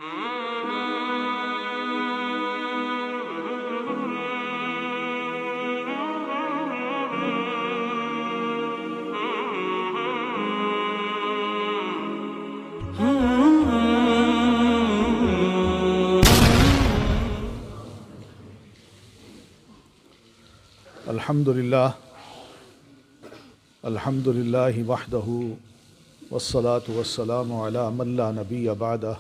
الحمدللہ وحدہ والصلاة والسلام علی من لا نبی بعدہ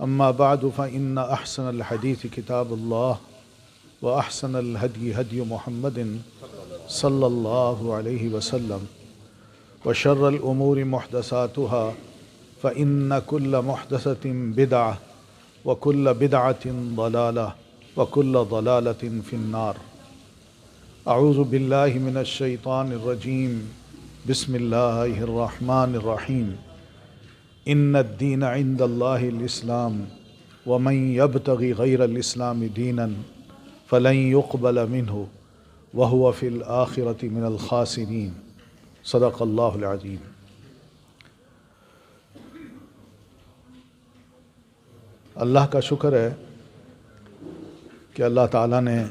اما بعد فإن احسن الحدیث کتاب اللہ واحسن الہدی ہدی محمد صلی اللہ علیہ وسلم وشر الامور محدثاتها فإن كل محدثة بدعة وكل بدعة ضلالة وكل ضلالة في النار اعوذ باللہ من الشیطان الرجیم بسم اللہ الرحمن الرحیم ان الدین عند اللہ الاسلام ومن یبتغی غیر الاسلام دینا فلن يقبل منہ وهو فی الآخرۃ من الخاسرین صدق اللہ العظیم۔ اللہ کا شکر ہے کہ اللہ تعالیٰ نے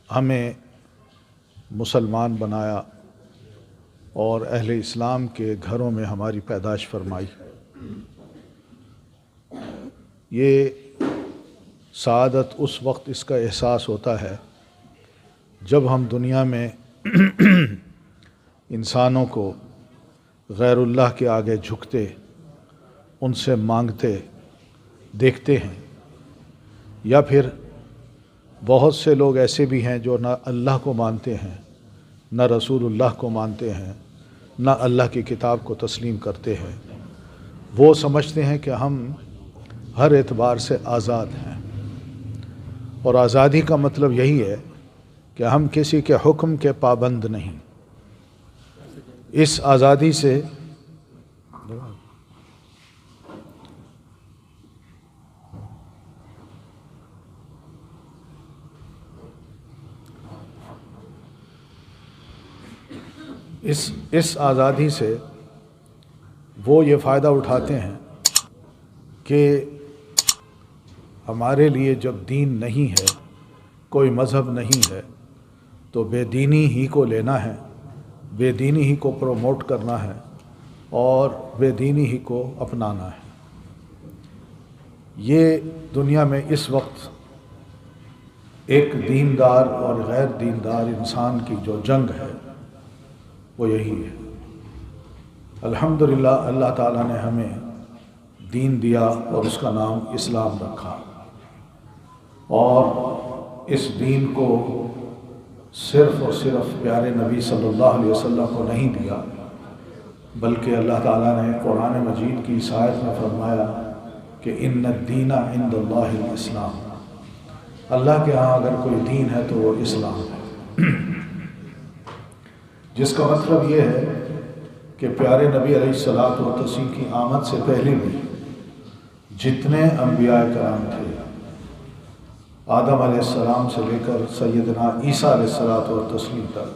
ہمیں مسلمان بنایا اور اہل اسلام کے گھروں میں ہماری پیدائش فرمائی۔ یہ سعادت اس وقت اس کا احساس ہوتا ہے جب ہم دنیا میں انسانوں کو غیر اللہ کے آگے جھکتے، ان سے مانگتے دیکھتے ہیں، یا پھر بہت سے لوگ ایسے بھی ہیں جو نہ اللہ کو مانتے ہیں، نہ رسول اللہ کو مانتے ہیں، نہ اللہ کی کتاب کو تسلیم کرتے ہیں۔ وہ سمجھتے ہیں کہ ہم ہر اعتبار سے آزاد ہیں، اور آزادی کا مطلب یہی ہے کہ ہم کسی کے حکم کے پابند نہیں۔ اس آزادی سے اس آزادی سے وہ یہ فائدہ اٹھاتے ہیں کہ ہمارے لیے جب دین نہیں ہے، کوئی مذہب نہیں ہے، تو بے دینی ہی کو لینا ہے، بے دینی ہی کو پروموٹ کرنا ہے، اور بے دینی ہی کو اپنانا ہے۔ یہ دنیا میں اس وقت ایک دیندار اور غیر دیندار انسان کی جو جنگ ہے وہ یہی ہے۔ الحمدللہ اللہ تعالیٰ نے ہمیں دین دیا اور اس کا نام اسلام رکھا، اور اس دین کو صرف اور صرف پیارے نبی صلی اللہ علیہ وسلم کو نہیں دیا، بلکہ اللہ تعالیٰ نے قرآن مجید کی اس آیت میں فرمایا کہ ان الدین عند اللہ الاسلام، اللہ کے ہاں اگر کوئی دین ہے تو وہ اسلام ہے، جس کا مطلب یہ ہے کہ پیارے نبی علیہ الصلوۃ والتسلیم کی آمد سے پہلے بھی جتنے انبیاء کرام تھے، آدم علیہ السلام سے لے کر سیدنا عیسیٰ علیہ الصلوۃ والتسلیم تک،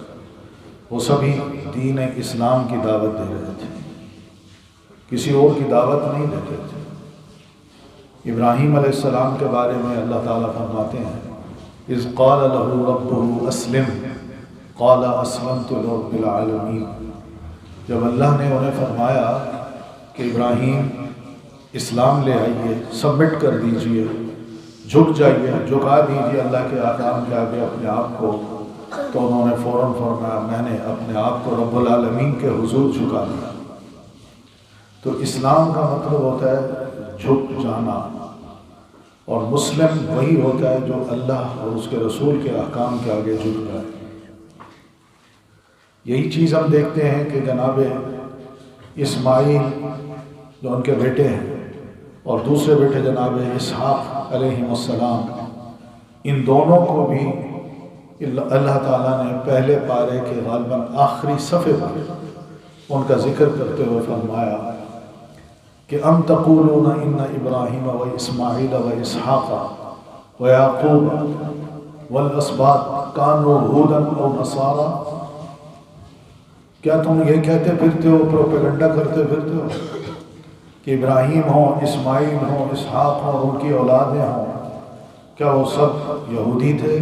وہ سبھی دین اسلام کی دعوت دے رہے تھے، کسی اور کی دعوت نہیں دیتے تھے۔ ابراہیم علیہ السلام کے بارے میں اللہ تعالیٰ فرماتے ہیں اذ قال له ربه اسلم قال اسلمت لرب العالمین، جب اللہ نے انہیں فرمایا کہ ابراہیم اسلام لے آئیے، سبمٹ کر دیجئے، جھک جائیے، جھکا دیجئے اللہ کے احکام کے آگے اپنے آپ کو، تو انہوں نے فوراً فرمایا میں نے اپنے آپ کو رب العالمین کے حضور جھکا دیا۔ تو اسلام کا مطلب ہوتا ہے جھک جانا، اور مسلم وہی ہوتا ہے جو اللہ اور اس کے رسول کے احکام کے آگے جھک جائے۔ یہی چیز ہم دیکھتے ہیں کہ جناب اسماعیل جو ان کے بیٹے ہیں، اور دوسرے بیٹے جناب اسحاق علیہ السلام، ان دونوں کو بھی اللہ تعالیٰ نے پہلے پارے کے غالباً آخری صفحے پر ان کا ذکر کرتے ہوئے فرمایا کہ ام تقولون ان ابراہیم و اسماعیل و اسحاق و یعقوب والاسباط کانوا ھودا او نصارا، کیا تم یہ کہتے پھرتے ہو، پروپیگنڈا کرتے پھرتے ہو کہ ابراہیم ہوں، اسماعیل ہوں، اسحاق ہوں، ان کی اولادیں ہوں، کیا وہ سب یہودی تھے؟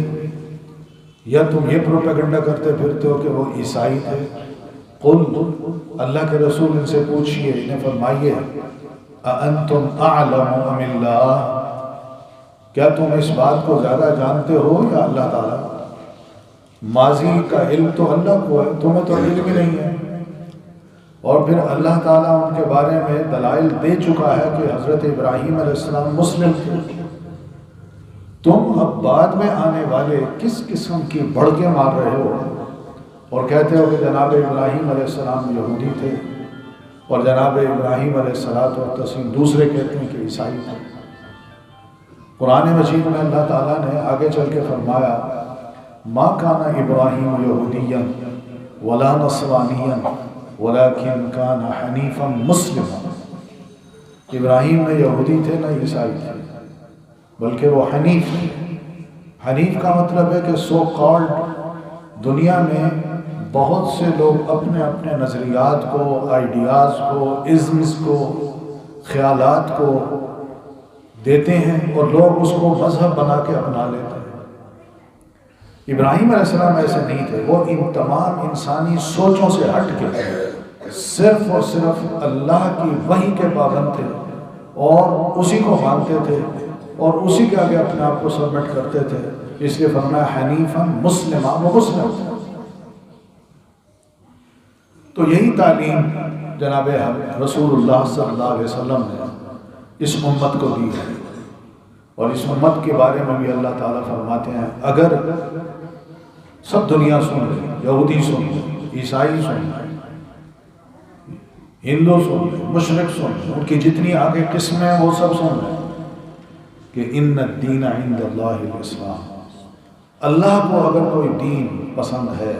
یا تم یہ پروپیگنڈا کرتے پھرتے ہو کہ وہ عیسائی تھے؟ قل، اللہ کے رسول ان سے پوچھئے، انہیں فرمائیے، اَأَنْتُمْ أَعْلَمُ أَمِ اللَّهِ، کیا تم اس بات کو زیادہ جانتے ہو یا اللہ تعالیٰ؟ ماضی کا علم تو اللہ کو ہے، تمہیں تو علم ہی نہیں ہے۔ اور پھر اللہ تعالیٰ ان کے بارے میں دلائل دے چکا ہے کہ حضرت ابراہیم علیہ السلام مسلم تھے۔ تم اب بعد میں آنے والے کس قسم کی بڑکیں مار رہے ہو اور کہتے ہو کہ جناب ابراہیم علیہ السلام یہودی تھے اور جناب ابراہیم علیہ الصلوۃ والتسلیم دوسرے کہتے ہیں کہ عیسائی تھے۔ قرآن مجید میں اللہ تعالیٰ نے آگے چل کے فرمایا، ما کان ابراہیم یہودیا ولا نصرانیا ولکن کان حنیفا مسلما۔ ابراہیم نہ یہودی تھے نہ عیسائی تھے، بلکہ وہ حنیف تھے۔ حنیف کا مطلب ہے کہ سو کالڈ دنیا میں بہت سے لوگ اپنے اپنے نظریات کو، آئیڈیاز کو، ازمز کو، خیالات کو دیتے ہیں اور لوگ اس کو مذہب بنا کے اپنا لیتے ہیں۔ ابراہیم علیہ السلام ایسے نہیں تھے، وہ ان تمام انسانی سوچوں سے ہٹ کے صرف اور صرف اللہ کی وحی کے پابند تھے اور اسی کو مانتے تھے اور اسی کے آگے اپنے آپ کو سبمٹ کرتے تھے، اس لیے فرمایا حنیفا مسلما، وہ مسلم تھے۔ تو یہی تعلیم جناب رسول اللہ صلی اللہ علیہ وسلم نے اس امت کو دی ہے، اور اس امت کے بارے میں بھی اللہ تعالیٰ فرماتے ہیں اگر سب دنیا سن لے، یہودی سن لے، عیسائی سن لے، ہندو سن لے، مشرک سن لے، ان کی جتنی آگے قسمیں ہیں وہ سب سن لیں کہ ان الدین عند اللہ الاسلام، اللہ کو اگر کوئی دین پسند ہے،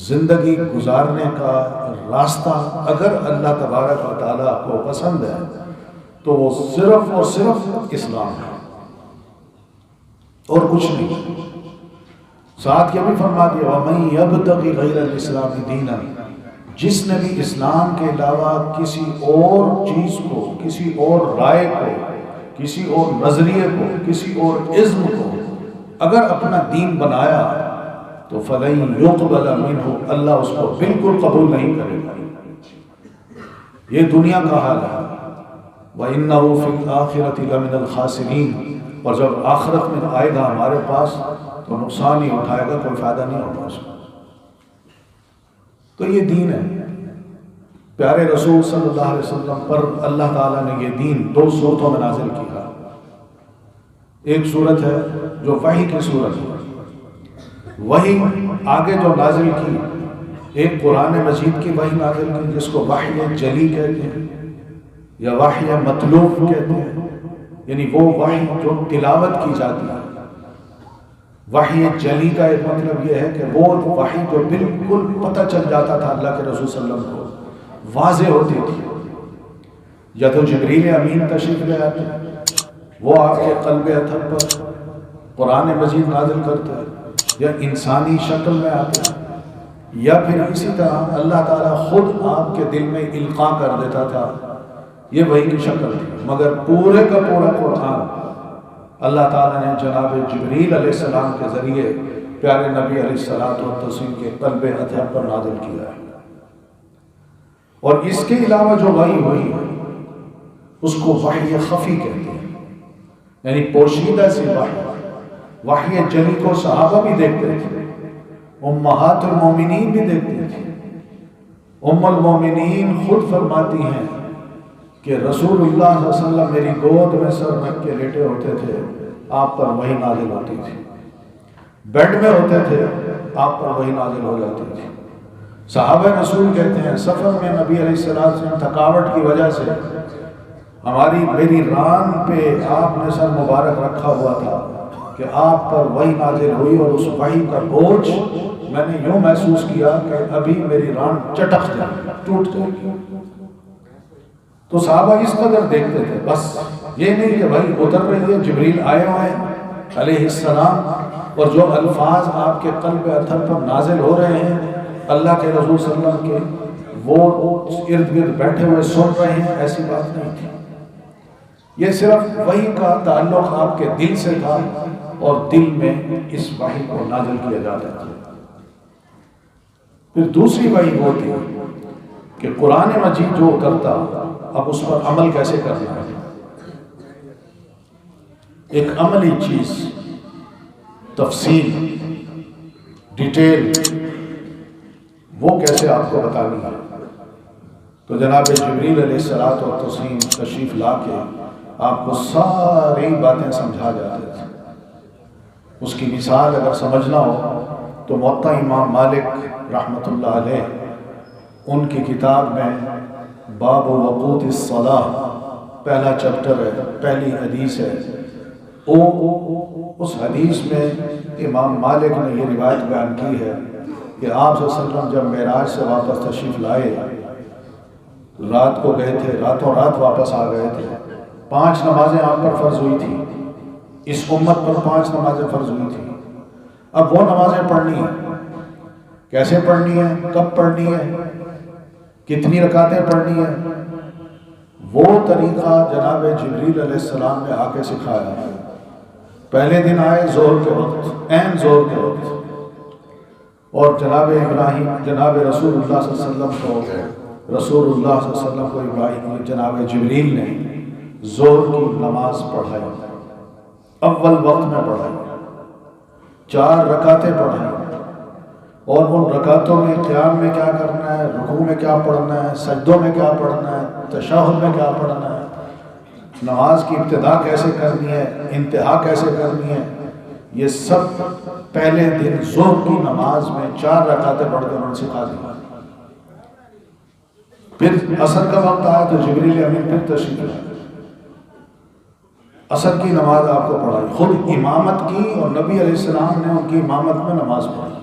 زندگی گزارنے کا راستہ اگر اللہ تبارک و تعالیٰ کو پسند ہے تو وہ صرف اور صرف اسلام ہے اور کچھ نہیں۔ ساتھ یہ بھی فرما دیا وَمَن يَبْتَغِ غَيْرَ الْإِسْلَامِ دِينًا، جس نے بھی اسلام کے علاوہ کسی اور چیز کو، کسی اور رائے کو، کسی اور نظریے کو، کسی اور عزم کو اگر اپنا دین بنایا تو فَلَن يُقْبَلَ مِنْهُ، اللہ اس کو بالکل قبول نہیں کرے گا۔ یہ دنیا کا حال ہے۔ وَإِنَّهُ فِي الْآخِرَةِ لَمِنَ الْخَاسِرِينَ، اور جب آخرت میں آئے گا ہمارے پاس تو نقصان ہی اٹھائے گا، کوئی فائدہ نہیں ہوگا اس کو۔ تو یہ دین ہے۔ پیارے رسول صلی اللہ علیہ وسلم پر اللہ تعالیٰ نے یہ دین دو صورتوں میں نازل کیا۔ ایک صورت ہے جو وحی کی صورت ہے، وحی آگے جو نازل کی، ایک قرآن مجید کی وحی نازل کی جس کو وحی جلی کہتے ہیں یا وحی مطلوب کہتے ہیں، یعنی وہ وحی جو تلاوت کی جاتی ہے۔ وحی جلی کا ایک مطلب یہ ہے کہ وہ وحی جو بالکل پتہ چل جاتا تھا اللہ کے رسول صلی اللہ علیہ وسلم کو، واضح ہوتی تھی۔ یا تو جبریل امین تشریف لے آتے، وہ آپ کے قلب اطہر پر قرآن مجید نازل کرتے، یا انسانی شکل میں آتے، یا پھر اسی طرح اللہ تعالیٰ خود آپ کے دل میں القاء کر دیتا تھا۔ یہ وحی کی شکل تھی، مگر پورے کا پورا قرآن اللہ تعالیٰ نے جناب جبریل علیہ السلام کے ذریعے پیارے نبی علیہ الصلوۃ والتسلیم کے قلب اطہر پر نازل کیا ہے۔ اور اس کے علاوہ جو وحی ہوئی ہے اس کو وحی خفی کہتے ہیں، یعنی پوشیدہ سی وحی۔ وحی جلی کو صحابہ بھی دیکھتے تھے، امہات المومنین بھی دیکھتے تھے۔ ام المومنین خود فرماتی ہیں کہ رسول اللہ صلی اللہ علیہ وسلم میری گود میں سر رکھ کے لیٹے ہوتے تھے، آپ پر وحی نازل ہوتی تھی۔ بیڈ میں ہوتے تھے، آپ پر وحی نازل ہو جاتی تھی۔ صحابہ رسول کہتے ہیں سفر میں نبی علیہ السلام تھکاوٹ کی وجہ سے میری ران پہ آپ نے سر مبارک رکھا ہوا تھا کہ آپ پر وحی نازل ہوئی، اور اس وحی کا بوجھ میں نے یوں محسوس کیا کہ ابھی میری ران چٹک جائے، ٹوٹ جائے گی۔ تو صحابہ اس قدر دیکھتے تھے، بس یہ نہیں کہ بھائی اتر رہی ہے، جبریل آئے ہوئے ہیں علیہ السلام، اور جو الفاظ آپ کے قلب اطہر پر نازل ہو رہے ہیں اللہ کے رسول صلی اللہ علیہ وسلم کے وہ ارد گرد بیٹھے ہوئے سن رہے ہیں، ایسی بات نہیں تھی۔ یہ صرف وحی کا تعلق آپ کے دل سے تھا اور دل میں اس وحی کو نازل کیا جاتا تھا۔ پھر دوسری وحی وہ تھی کہ قرآن مجید جو اترتا اب اس پر عمل کیسے کرنا ہے، ایک عملی چیز، تفصیل، ڈیٹیل، وہ کیسے آپ کو بتانی ہے۔ تو جناب جبریل علیہ الصلوۃ والتسلیم تشریف لا کے آپ کو ساری باتیں سمجھا جاتے تھے۔ اس کی مثال اگر سمجھنا ہو تو موطا امام مالک رحمۃ اللہ علیہ، ان کی کتاب میں باب وقوت الصلاۃ پہلا چیپٹر ہے، پہلی حدیث ہے، اس حدیث میں امام مالک نے یہ روایت بیان کی ہے کہ آپ صلی اللہ علیہ وسلم جب معراج سے واپس تشریف لائے، رات کو گئے تھے، راتوں رات واپس آ گئے تھے، 5 نمازیں آپ پر فرض ہوئی تھی، اس امت پر 5 نمازیں فرض ہوئی تھی۔ اب وہ نمازیں پڑھنی ہیں، کیسے پڑھنی ہے، کب پڑھنی ہے، کتنی رکعتیں پڑھنی ہے، وہ طریقہ جناب جبریل علیہ السلام نے آ کے سکھایا۔ پہلے دن آئے ظہر کے وقت، عین ظہر کے وقت، اور جناب ابراہیم، جناب رسول اللہ صلی اللہ علیہ وسلم کو، رسول اللہ صلی اللہ علیہ وسلم کو ابراہیم جناب جبریل نے ظہر کی نماز پڑھائی، اول وقت میں پڑھائی، 4 رکعتیں پڑھائی، اور ان رکعتوں میں قیام میں کیا کرنا ہے، رکوع میں کیا پڑھنا ہے، سجدوں میں کیا پڑھنا ہے، تشہد میں کیا پڑھنا ہے، نماز کی ابتدا کیسے کرنی ہے، انتہا کیسے کرنی ہے، یہ سب پہلے دن ظہر کی نماز میں 4 رکعتیں پڑھ کے انہوں نے سکھا دیا۔ پھر عصر کا وقت آیا تو جبریل امین پھر تشریف لائے، عصر کی نماز آپ کو پڑھائی، خود امامت کی، اور نبی علیہ السلام نے ان کی امامت میں نماز پڑھی،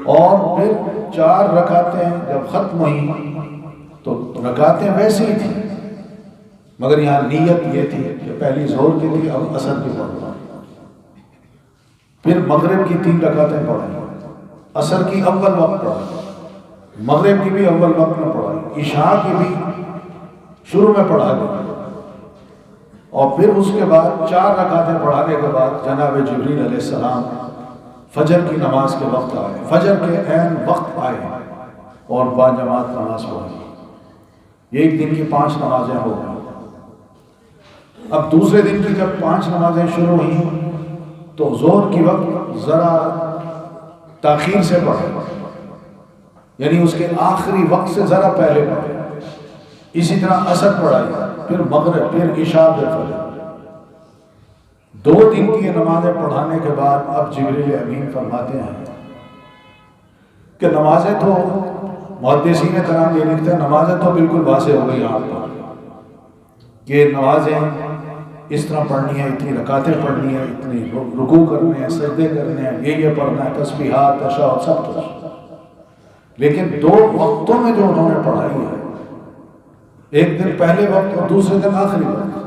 اور پھر 4 رکعتیں جب ختم ہوئی تو رکعتیں ویسی ہی تھیں، مگر یہاں نیت یہ تھی کہ پہلی ظہر کی تھی، اب عصر کی پڑھنا۔ پھر مغرب کی 3 رکعتیں پڑھائی، عصر کی اول وقت پڑھائی، مغرب کی بھی اول وقت میں پڑھائی، عشاء کی بھی شروع میں پڑھا دی، اور پھر اس کے بعد 4 رکعتیں پڑھانے کے بعد جناب جبریل علیہ السلام فجر کی نماز کے وقت آئے، فجر کے عین وقت آئے اور باجماعت نماز پڑھی۔ ایک دن کی 5 نمازیں ہو گئی۔ اب دوسرے دن کی جب 5 نمازیں شروع ہوئیں تو ظہر کی وقت ذرا تاخیر سے پڑھے، یعنی اس کے آخری وقت سے ذرا پہلے پڑھے، اسی طرح عصر پڑھائی، پھر مغرب، پھر عشاء، پھر فجر۔ 2 دن کی نمازیں پڑھانے کے بعد اب جبریل امین فرماتے ہیں کہ نمازیں تو، محدثین کرام یہ لکھتے ہیں، نمازیں تو بالکل واضح ہو گئی آپ پر کہ نمازیں اس طرح پڑھنی ہے، اتنی رکعتیں پڑھنی ہے، اتنی رکوع کرنے ہیں، سجدے کرنے ہیں، یہ پڑھنا ہے، تسبیحات، تشہد، سب کچھ۔ لیکن 2 وقتوں میں جو انہوں نے پڑھائی ہے، ایک دن پہلے وقت اور دوسرے دن آخری وقت،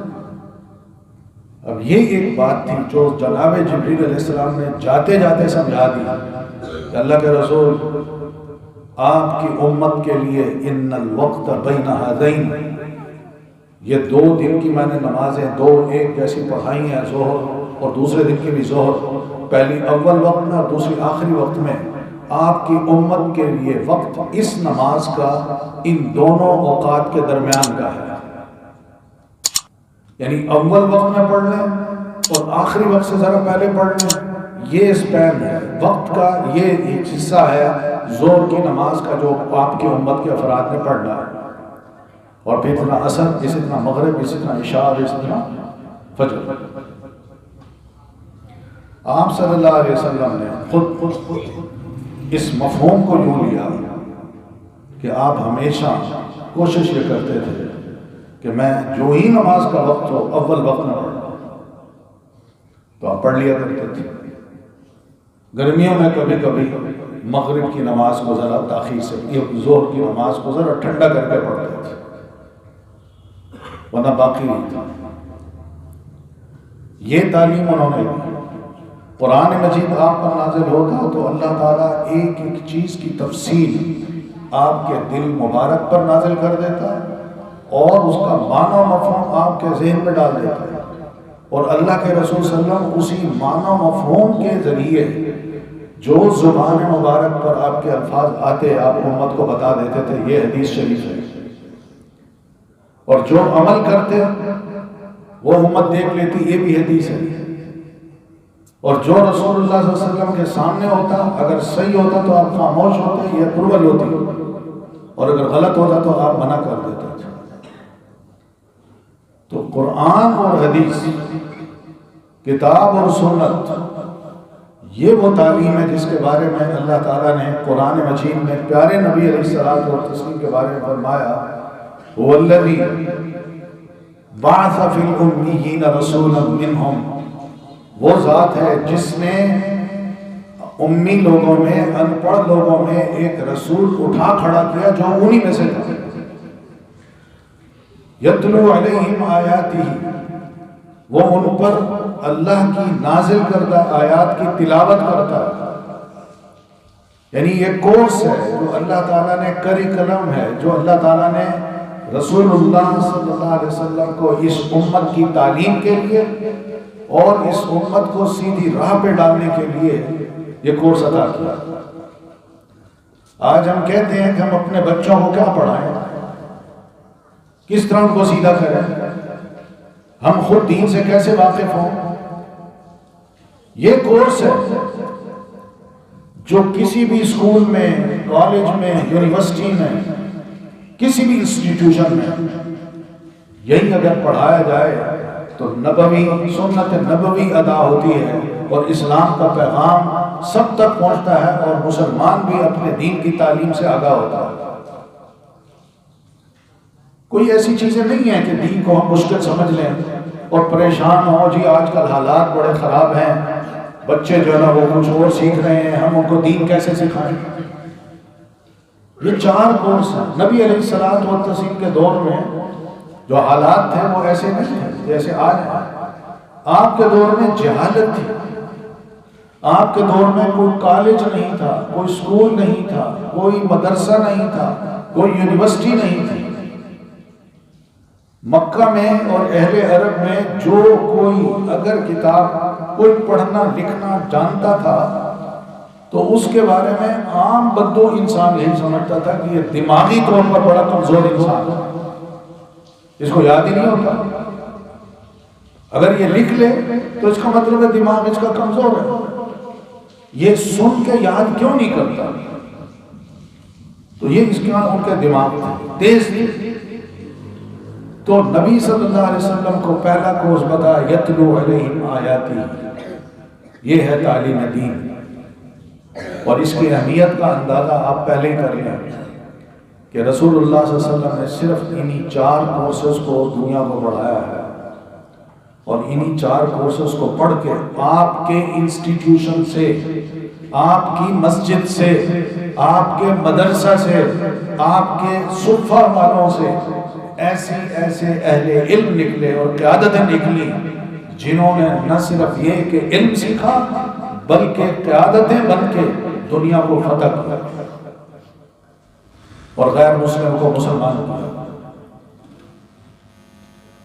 اب یہ ایک بات تھی جو جناب جبریل علیہ السلام نے جاتے جاتے سمجھا دی کہ اللہ کے رسول، آپ کی امت کے لیے ان الوقت بین ہذین، یہ 2 دن کی میں نے نمازیں 2 ایک جیسی پڑھائی ہیں، ظہر اور دوسرے دن کی بھی ظہر، پہلی اول وقت میں اور دوسری آخری وقت میں، آپ کی امت کے لیے وقت اس نماز کا ان دونوں اوقات کے درمیان کا ہے، یعنی اول وقت میں پڑھ لیں اور آخری وقت سے ذرا پہلے پڑھ لیں، یہ اسپین ہے وقت کا، یہ ایک حصہ ہے ظہر کی نماز کا جو آپ کی امت کے افراد نے پڑھنا ہے، اور پھر اتنا عصر، اسی طرح مغرب، اسی طرح عشاء، اسی طرح فجر۔ آپ صلی اللہ علیہ وسلم نے خود اس مفہوم کو یوں لیا کہ آپ ہمیشہ کوشش یہ کرتے تھے کہ میں جو ہی نماز کا وقت ہو اول وقت میں پڑھوں، تو آپ پڑھ لیا کرتے تھے۔ گرمیوں میں کبھی کبھی مغرب کی نماز کو ذرا تاخیر سے، ظہر کی نماز کو ذرا ٹھنڈا کر کے پڑھتے تھے، ورنہ باقی نہیں تھا۔ یہ تعلیم انہوں نے دی۔ قرآن مجید آپ پر نازل ہوتا تو اللہ تعالیٰ ایک ایک چیز کی تفصیل آپ کے دل مبارک پر نازل کر دیتا ہے اور اس کا معنی و مفہوم آپ کے ذہن میں ڈال دیتا ہے، اور اللہ کے رسول صلی اللہ علیہ وسلم اسی معنی و مفہوم کے ذریعے جو زبان مبارک پر آپ کے الفاظ آتے آپ امت کو بتا دیتے تھے یہ حدیث شریف ہے، اور جو عمل کرتے وہ امت دیکھ لیتی یہ بھی حدیث ہے، اور جو رسول اللہ صلی اللہ علیہ وسلم کے سامنے ہوتا اگر صحیح ہوتا تو آپ خاموش ہوتے، یہ اپروول ہوتی، اور اگر غلط ہوتا تو آپ منع کر دیتے تھے۔ تو قرآن اور حدیث، کتاب اور سنت، یہ وہ تعلیم ہے جس کے بارے میں اللہ تعالیٰ نے قرآن مجید میں پیارے نبی علیہ الصلوۃ والتسلیم کے بارے میں فرمایا، وَالَّذِي بَعَثَ فِي الْأُمِّيِّينَ رَسُولًا مِّنْهُمْ، وہ ذات ہے جس نے امی لوگوں میں، ان پڑھ لوگوں میں ایک رسول اٹھا کھڑا کیا جو انہی میں سے تھا، یتلو علیہم آیاتہ، وہ ان پر اللہ کی نازل کردہ آیات کی تلاوت کرتا ہے، یعنی یہ کورس ہے جو اللہ تعالیٰ نے کریکلم ہے جو اللہ تعالیٰ نے رسول اللہ صلی اللہ علیہ وسلم کو اس امت کی تعلیم کے لیے اور اس امت کو سیدھی راہ پہ ڈالنے کے لیے یہ کورس عطا کیا۔ آج ہم کہتے ہیں کہ ہم اپنے بچوں کو کیا پڑھائیں، کس طرح ان کو سیدھا کریں، ہم خود دین سے کیسے واقف ہوں۔ یہ کورس ہے جو کسی بھی اسکول میں، کالج میں، یونیورسٹی میں، کسی بھی انسٹیٹیوشن میں یہی اگر پڑھایا جائے تو نبوی سنت نبوی ادا ہوتی ہے اور اسلام کا پیغام سب تک پہنچتا ہے اور مسلمان بھی اپنے دین کی تعلیم سے آگاہ ہوتا ہے۔ کوئی ایسی چیزیں نہیں ہیں کہ دین کو ہم مشکل سمجھ لیں اور پریشان ہوں، جی آج کل حالات بڑے خراب ہیں، بچے جو ہے نا وہ کچھ اور سیکھ رہے ہیں، ہم ان کو دین کیسے سکھائیں۔ یہ 4 کورس ہیں۔ نبی علیہ الصلوۃ والتسلیم کے دور میں جو حالات تھے وہ ایسے نہیں تھے جیسے آج ہیں۔ آپ کے دور میں جہالت تھی، آپ کے دور میں کوئی کالج نہیں تھا، کوئی اسکول نہیں تھا، کوئی مدرسہ نہیں تھا، کوئی یونیورسٹی نہیں تھی۔ مکہ میں اور اہل عرب میں جو کوئی اگر کتاب کوئی پڑھنا لکھنا جانتا تھا تو اس کے بارے میں عام بدو انسان یہی سمجھتا تھا کہ یہ دماغی طور پر بڑا کمزور انسان ہے، اس کو یاد ہی نہیں ہوتا، اگر یہ لکھ لے تو اس کا مطلب ہے دماغ اس کا کمزور ہے، یہ سن کے یاد کیوں نہیں کرتا۔ تو یہ اس کے ان کے دماغ تیز تھی۔ تو نبی صلی اللہ علیہ وسلم کو پہلا کورس بتا یتلو علیہم آیاتی، یہ ہے تعلیم دین، اور اس کی اہمیت کا اندازہ آپ پہلے ہی کر لیں کہ رسول اللہ صلی اللہ علیہ وسلم نے صرف انہی 4 کورسز کو دنیا کو بڑھایا ہے، اور انہی 4 کورسز کو پڑھ کے آپ کے انسٹیٹیوشن سے، آپ کی مسجد سے، آپ کے مدرسہ سے، آپ کے صفہ والوں سے ایسے اہل علم نکلے اور قیادتیں نکلی جنہوں نے نہ صرف یہ کہ علم سیکھا بلکہ قیادتیں بن کے دنیا کو فتح کیا اور غیر مسلم کو مسلمان کیا۔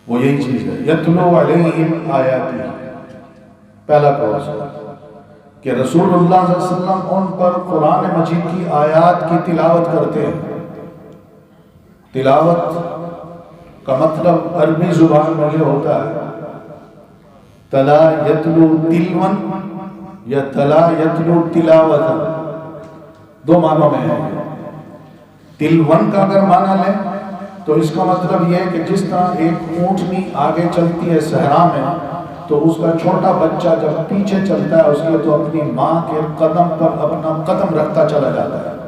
وہ یہی چیز ہے، یتلو علیہم آیاتی، پہلا کورس ہے کہ رسول اللہ صلی اللہ علیہ وسلم ان پر قرآن مجید کی آیات کی تلاوت کرتے ہیں۔ تلاوت کا مطلب عربی زبان میں یہ ہوتا ہے تلا یتلو تلون یا تلا یتلو تلاوتا، 2 معنوں میں ہے۔ تلون کا اگر معنی لیں تو اس کا مطلب یہ ہے کہ جس طرح ایک اونٹنی آگے چلتی ہے صحرا میں تو اس کا چھوٹا بچہ جب پیچھے چلتا ہے اس کے تو اپنی ماں کے قدم پر اپنا قدم رکھتا چلا جاتا ہے،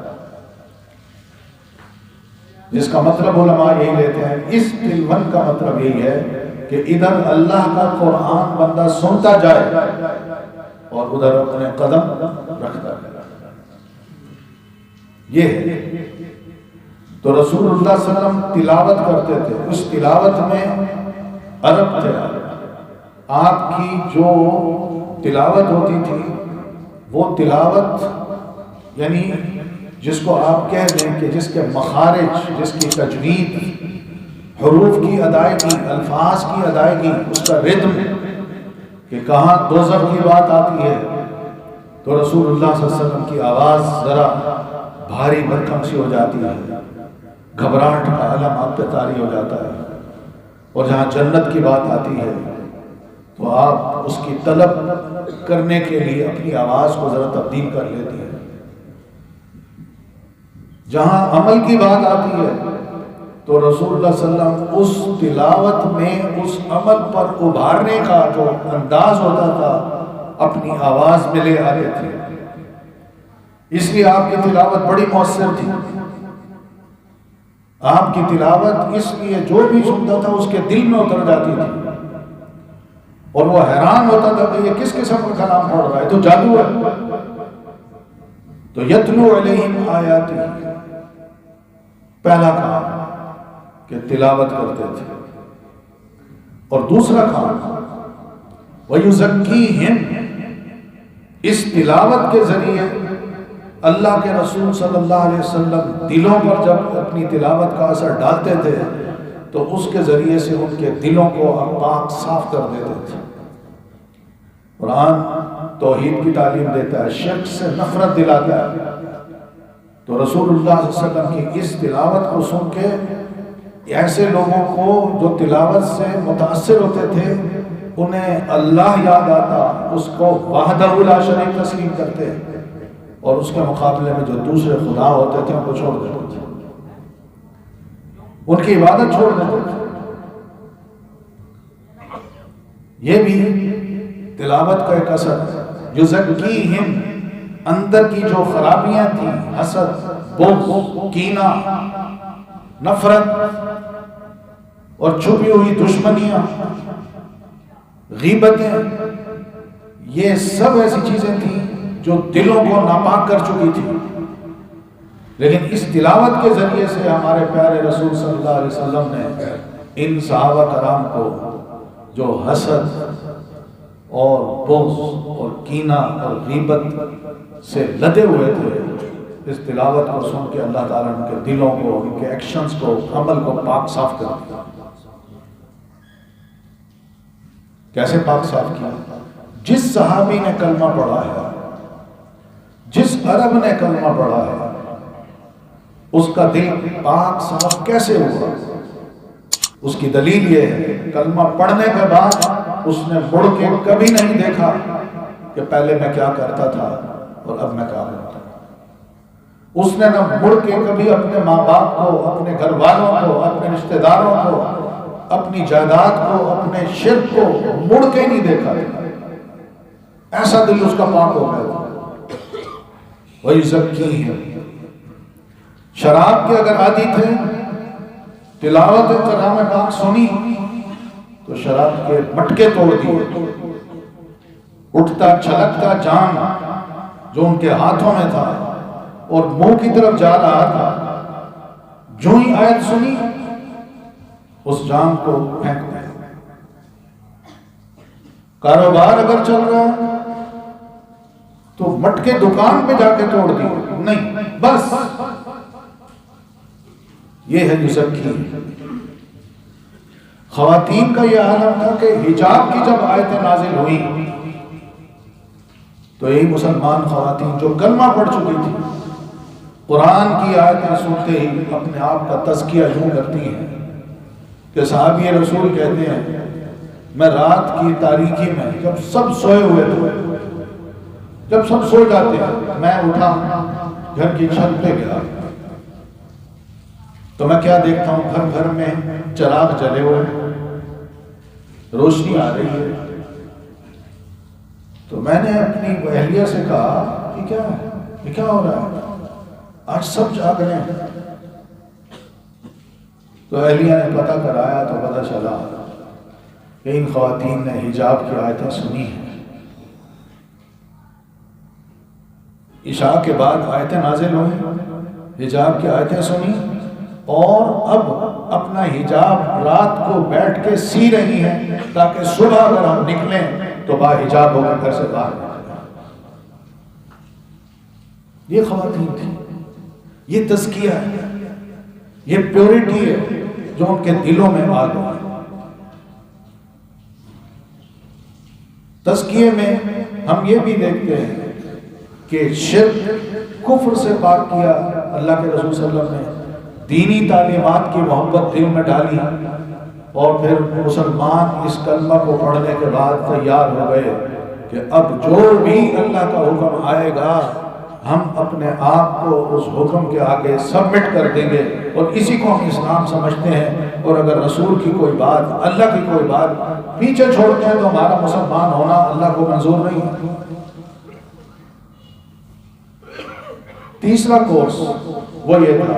جس کا مطلب علماء یہی لیتے ہیں۔ اس تلون کا مطلب یہی ہے کہ ادھر اللہ کا قرآن بندہ سنتا جائے اور ادھر اپنے قدم رکھتا ہے، یہ ہے۔ تو رسول اللہ صلی اللہ علیہ وسلم تلاوت کرتے تھے، اس تلاوت میں عرب تھے، آپ کی جو تلاوت ہوتی تھی وہ تلاوت یعنی جس کو آپ کہہ دیں کہ جس کے مخارج، جس کی تجوید، حروف کی ادائیگی، الفاظ کی ادائیگی، اس کا ردم، کہ کہاں دوزخ کی بات آتی ہے تو رسول اللہ صلی اللہ علیہ وسلم کی آواز ذرا بھاری بھرکم سی ہو جاتی ہے، گھبراہٹ کا علم آپ پہ طاری ہو جاتا ہے، اور جہاں جنت کی بات آتی ہے تو آپ اس کی طلب کرنے کے لیے اپنی آواز کو ذرا تبدیل کر لیتی ہیں۔ جہاں عمل کی بات آتی ہے تو رسول اللہ صلی اللہ علیہ وسلم اس تلاوت میں اس عمل پر ابھارنے کا جو انداز ہوتا تھا اپنی آواز میں لے آتے تھے، اس لیے آپ کی تلاوت بڑی مؤثر تھی۔ آپ کی تلاوت اس لیے جو بھی سنتا تھا اس کے دل میں اتر جاتی تھی، اور وہ حیران ہوتا تھا کہ یہ کس قسم کا کلام پڑھ رہا ہے، تو جادو ہے۔ تو یتلو علیہم آیاتی، پہلا کام کہ تلاوت کرتے تھے، اور دوسرا کام وَيُزَكِّيهِمْ، اس تلاوت کے ذریعے اللہ کے رسول صلی اللہ علیہ وسلم دلوں پر جب اپنی تلاوت کا اثر ڈالتے تھے تو اس کے ذریعے سے ان کے دلوں کو پاک صاف کر دیتے تھے۔ قرآن توحید کی تعلیم دیتا ہے، شرک سے نفرت دلاتا ہے، تو رسول اللہ صلی اللہ علیہ وسلم کی اس تلاوت کو سن کے ایسے لوگوں کو جو تلاوت سے متاثر ہوتے تھے انہیں اللہ یاد آتا، اس کو وحدہ لا شریک تسلیم کرتے، اور اس کے مقابلے میں جو دوسرے خدا ہوتے تھے ان کو چھوڑ دیتے تھے، ان کی عبادت چھوڑ دیتے تھے۔ یہ بھی تلاوت کا ایک اثر ہے۔ یزکیہم، اندر کی جو خرابیاں تھیں، حسد، بغض، کینہ، نفرت اور چھپی ہوئی دشمنیاں، غیبتیں، یہ سب ایسی چیزیں تھیں جو دلوں کو ناپاک کر چکی تھی، لیکن اس تلاوت کے ذریعے سے ہمارے پیارے رسول صلی اللہ علیہ وسلم نے ان صحابہ کرام کو جو حسد اور بغض اور کینہ اور غیبت سے لدے ہوئے تھے، اس تلاوت کو سن کے اللہ تعالیٰ ان کے دلوں کو، ان کے ایکشنز کو، عمل کو پاک صاف کر دیا۔ کیسے پاک صاف کیا؟ جس صحابی نے کلمہ پڑھا ہے، جس عرب نے کلمہ پڑھا ہے، اس کا دل پاک صاف کیسے ہوا؟ اس کی دلیل یہ ہے، کلمہ پڑھنے کے بعد اس نے مڑ کے کبھی نہیں دیکھا کہ پہلے میں کیا کرتا تھا اور اب میں کیا کرتا ہوں۔ اس نے نہ مڑ کے کبھی اپنے ماں باپ کو، اپنے گھر والوں کو، اپنے رشتہ داروں کو، اپنی جائیداد کو، اپنے شرک کو مڑ کے نہیں دیکھا، ایسا دل اس کا پاک ہو گیا۔ وَيُزَكِّيهِمْ، شراب کے اگر عادی تھے، تلاوت کلام پاک سنی تو شراب کے مٹکے توڑ دیے، اٹھتا چھلکتا جام جو ان کے ہاتھوں میں تھا اور منہ کی طرف جا رہا تھا، جو ہی آیت سنی اس جام کو پھینک دیا۔ کاروبار اگر چل رہا تو مٹکے دکان پہ جا کے توڑ دیے، نہیں، بس یہ ہے یزکی۔ خواتین کا یہ عالم تھا کہ حجاب کی جب آیتیں نازل ہوئی تو یہی مسلمان خواتین جو کلمہ پڑھ چکی تھی، قرآن کی آیتیں سنتے ہی اپنے آپ کا تزکیہ یوں کرتی ہیں کہ صحابی رسول کہتے ہیں، میں رات کی تاریکی میں جب سب سوئے ہوئے تھے، جب سب سو جاتے ہیں، میں اٹھا، گھر کی چھت پہ گیا تو میں کیا دیکھتا ہوں، گھر گھر میں چراغ جلے ہوئے، روشنی آ رہی ہے۔ تو میں نے اپنی اہلیہ سے کہا کہ کیا ہے، یہ کیا ہو رہا ہے، آج سب جاگ رہے ہیں۔ تو اہلیہ نے پتہ کرایا تو پتہ چلا کہ ان خواتین نے حجاب کی آیتیں سنی ہیں۔ عشاء کے بعد آیتیں نازل ہوئی، حجاب کی آیتیں سنی، اور اب اپنا حجاب رات کو بیٹھ کے سی رہی ہیں تاکہ صبح اگر ہم نکلیں تو با حجاب ہو کر گھر سے باہر نکلیں۔ یہ خواتین تھی۔ یہ تزکیہ ہے، یہ پیورٹی ہے جو ان کے دلوں میں آ گئی۔ تزکیے میں ہم یہ بھی دیکھتے ہیں کہ شرک کفر سے پاک کیا، اللہ کے رسول صلی اللہ علیہ وسلم نے دینی تعلیمات کی محبت دل میں ڈالی، اور پھر مسلمان اس کلمہ کو پڑھنے کے بعد تیار ہو گئے کہ اب جو بھی اللہ کا حکم آئے گا ہم اپنے آپ کو اس حکم کے آگے سبمٹ کر دیں گے، اور اسی کو ہم اسلام سمجھتے ہیں۔ اور اگر رسول کی کوئی بات، اللہ کی کوئی بات پیچھے چھوڑتے ہیں تو ہمارا مسلمان ہونا اللہ کو منظور نہیں ہے۔ تیسرا کورس وہ یہ تھا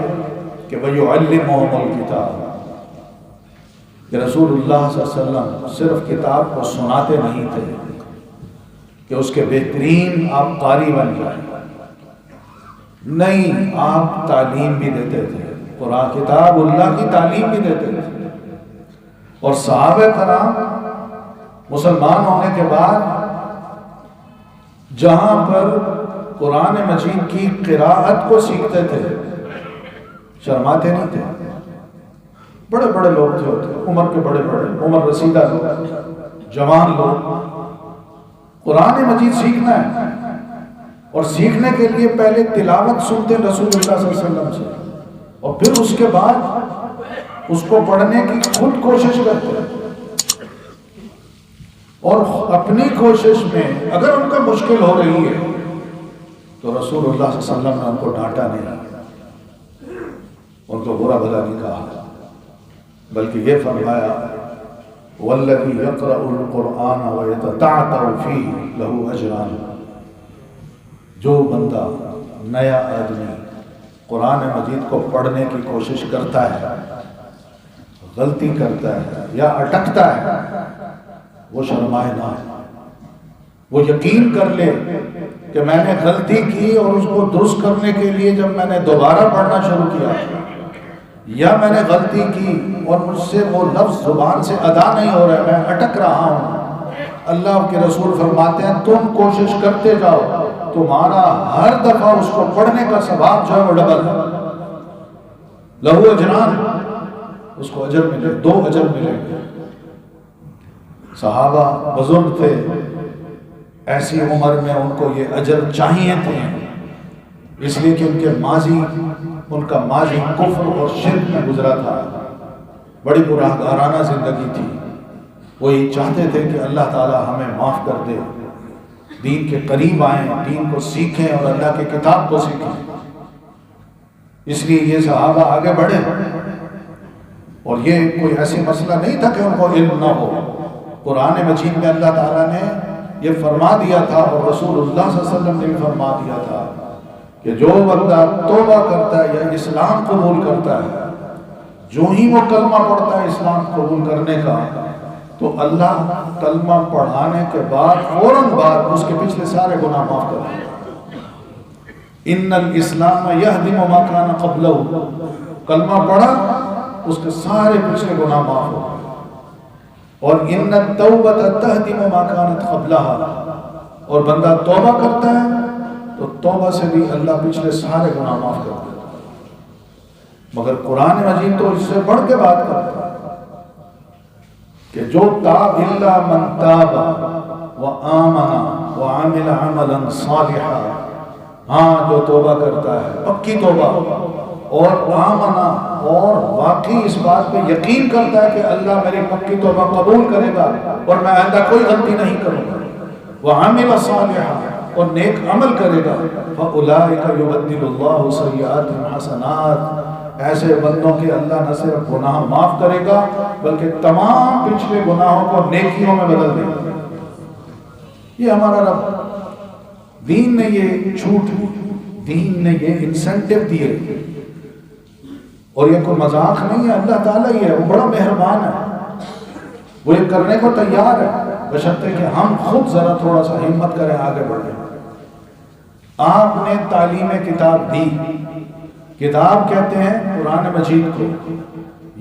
کہ وَيُعَلِّمُهُمُ الْكِتَابَ، کہ رسول اللہ صلی اللہ علیہ وسلم صرف کتاب کو سناتے نہیں تھے کہ اس کے بہترین آپ قاری بن جائیں، نہیں، آپ تعلیم بھی دیتے تھے، قرآن کتاب اللہ کی تعلیم بھی دیتے تھے۔ اور صحابہ کرام مسلمان ہونے کے بعد جہاں پر قرآن مجید کی قراءت کو سیکھتے تھے شرماتے نہیں تھے۔ بڑے بڑے لوگ تھے ہوتے، عمر کے بڑے بڑے، عمر رسیدہ لوگ، جوان لوگ، قرآن مجید سیکھنا ہے، اور سیکھنے کے لیے پہلے تلاوت سنتے رسول اللہ صلی اللہ علیہ وسلم سے، اور پھر اس کے بعد اس کو پڑھنے کی خود کوشش کرتے، اور اپنی کوشش میں اگر ان کو مشکل ہو رہی ہے تو رسول اللہ صلی اللہ علیہ وسلم نے ان کو ڈانٹا نہیں، ان کو برا بھلا نہیں کہا، بلکہ یہ فرمایا وَالَّذِي يَقْرَأُ الْقُرْآنَ وَيَتَتَعْتَعُ فِيهِ لَهُ أَجْرَانِ، جو بندہ، نیا آدمی قرآن مجید کو پڑھنے کی کوشش کرتا ہے، غلطی کرتا ہے یا اٹکتا ہے، وہ شرمائے نہ، وہ یقین کر لے کہ میں نے غلطی کی، اور اس کو درست کرنے کے لیے جب میں نے دوبارہ پڑھنا شروع کیا یا میں نے غلطی کی اور مجھ سے وہ لفظ زبان سے ادا نہیں ہو رہا ہے، میں اٹک رہا ہوں، اللہ کے رسول فرماتے ہیں تم کوشش کرتے جاؤ، تمہارا ہر دفعہ اس کو پڑھنے کا ثواب جو ہے وہ ڈبل ہے، لہو اجران، اس کو اجر ملے، 2 اجر ملیں گے۔ صحابہ بزرگ تھے، ایسی عمر میں ان کو یہ اجر چاہیے تھے، اس لیے کہ ان کا ماضی کفر اور شرک میں گزرا تھا، بڑی گناہگارانہ زندگی تھی، وہی چاہتے تھے کہ اللہ تعالی ہمیں معاف کر دے، دین کے قریب آئیں، دین کو سیکھیں اور اللہ کی کتاب کو سیکھیں۔ اس لیے یہ صحابہ آگے بڑھے، اور یہ کوئی ایسی مسئلہ نہیں تھا کہ ان کو علم نہ ہو، قرآن مجید میں اللہ تعالیٰ نے یہ فرما دیا تھا، اور رسول اللہ صلی اللہ علیہ وسلم نے بھی فرما دیا تھا کہ جو بندہ توبہ کرتا ہے یا اسلام قبول کرتا ہے، جو ہی وہ کلمہ پڑھتا ہے اسلام قبول کرنے کا، تو اللہ کلمہ پڑھانے کے بعد فوراً بعد اس کے پچھلے سارے گناہ معاف کر دیں۔ ان الاسلام یہدم ما کان قبلہ، کلمہ پڑھا اس کے سارے پچھلے گناہ معاف ہو گئے، اور ان التوبۃ تہدم ما کانت قبلہا، اور بندہ توبہ کرتا ہے تو توبہ سے بھی اللہ پچھلے سارے گناہ معاف کر دیتا ہے۔ مگر قرآن مجید تو اس سے بڑھ کے بات کرتا ہے کہ جو تاب الا من تاب وآمن وعمل عملا صالحا، ہاں جو توبہ کرتا ہے پکی توبہ، اور آمنا، اور واقعی اس بات پہ یقین کرتا ہے کہ اللہ میری پکی توبہ قبول کرے گا اور میں آئندہ کوئی غلطی نہیں کروں گا، وعمل صالحا، اور نیک عمل کرے گا، فَأُولَٰئِكَ يُبَدِّلُ اللَّهُ سَيِّئَاتِهِمْ حَسَنَاتٍ، ایسے بندوں کے اللہ نہ صرف گناہ معاف کرے گا بلکہ تمام پچھلے گناہوں کو نیکیوں میں بدل دے گا۔ یہ ہمارا رب، دین نے یہ چھوٹ، دین نے یہ انسینٹیو دیے، اور یہ کوئی مذاق نہیں ہے، اللہ تعالیٰ ہی ہے، وہ بڑا مہربان ہے، وہ یہ کرنے کو تیار ہے، بشرطے کہ ہم خود ذرا تھوڑا سا ہمت کریں، آگے بڑھیں۔ آپ نے تعلیم کتاب دی، کتاب کہتے ہیں قرآن مجید کو،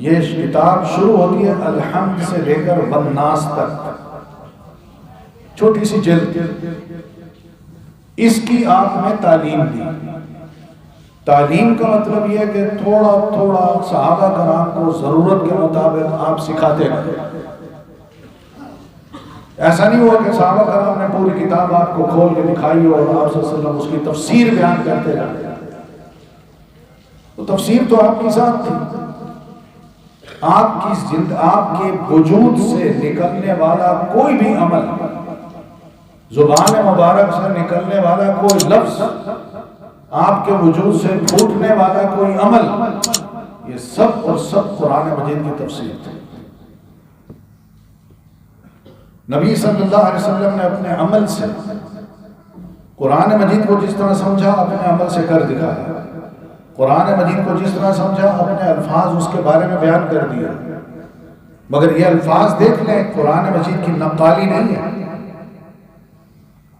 یہ کتاب شروع ہوتی ہے الحمد سے لے کر والناس تک، چھوٹی سی جلد، اس کی آپ نے تعلیم دی، تعلیم کا مطلب یہ ہے کہ تھوڑا تھوڑا صحابہ کرام کو ضرورت کے مطابق آپ سکھاتے گئے. ایسا نہیں ہوا کہ صحابہ کرام نے پوری کتاب آپ کو کھول کے دکھائی ہو اور آپ صلی اللہ علیہ وسلم اس کی تفسیر بیان کرتے رہے. تو تفسیر تو آپ کی ساتھ تھی. آپ کے وجود سے نکلنے والا کوئی بھی عمل، زبان مبارک سے نکلنے والا کوئی لفظ، آپ کے وجود سے پھوٹنے والا کوئی عمل، یہ سب اور سب قرآن مجید کی تفسیر تھی. نبی صلی اللہ علیہ وسلم نے اپنے عمل سے قرآن مجید کو جس طرح سمجھا اپنے عمل سے کر دکھایا. قرآن مجید کو جس طرح سمجھا اپنے الفاظ اس کے بارے میں بیان کر دیا. مگر یہ الفاظ دیکھ لیں، قرآن مجید کی نقالی نہیں ہے.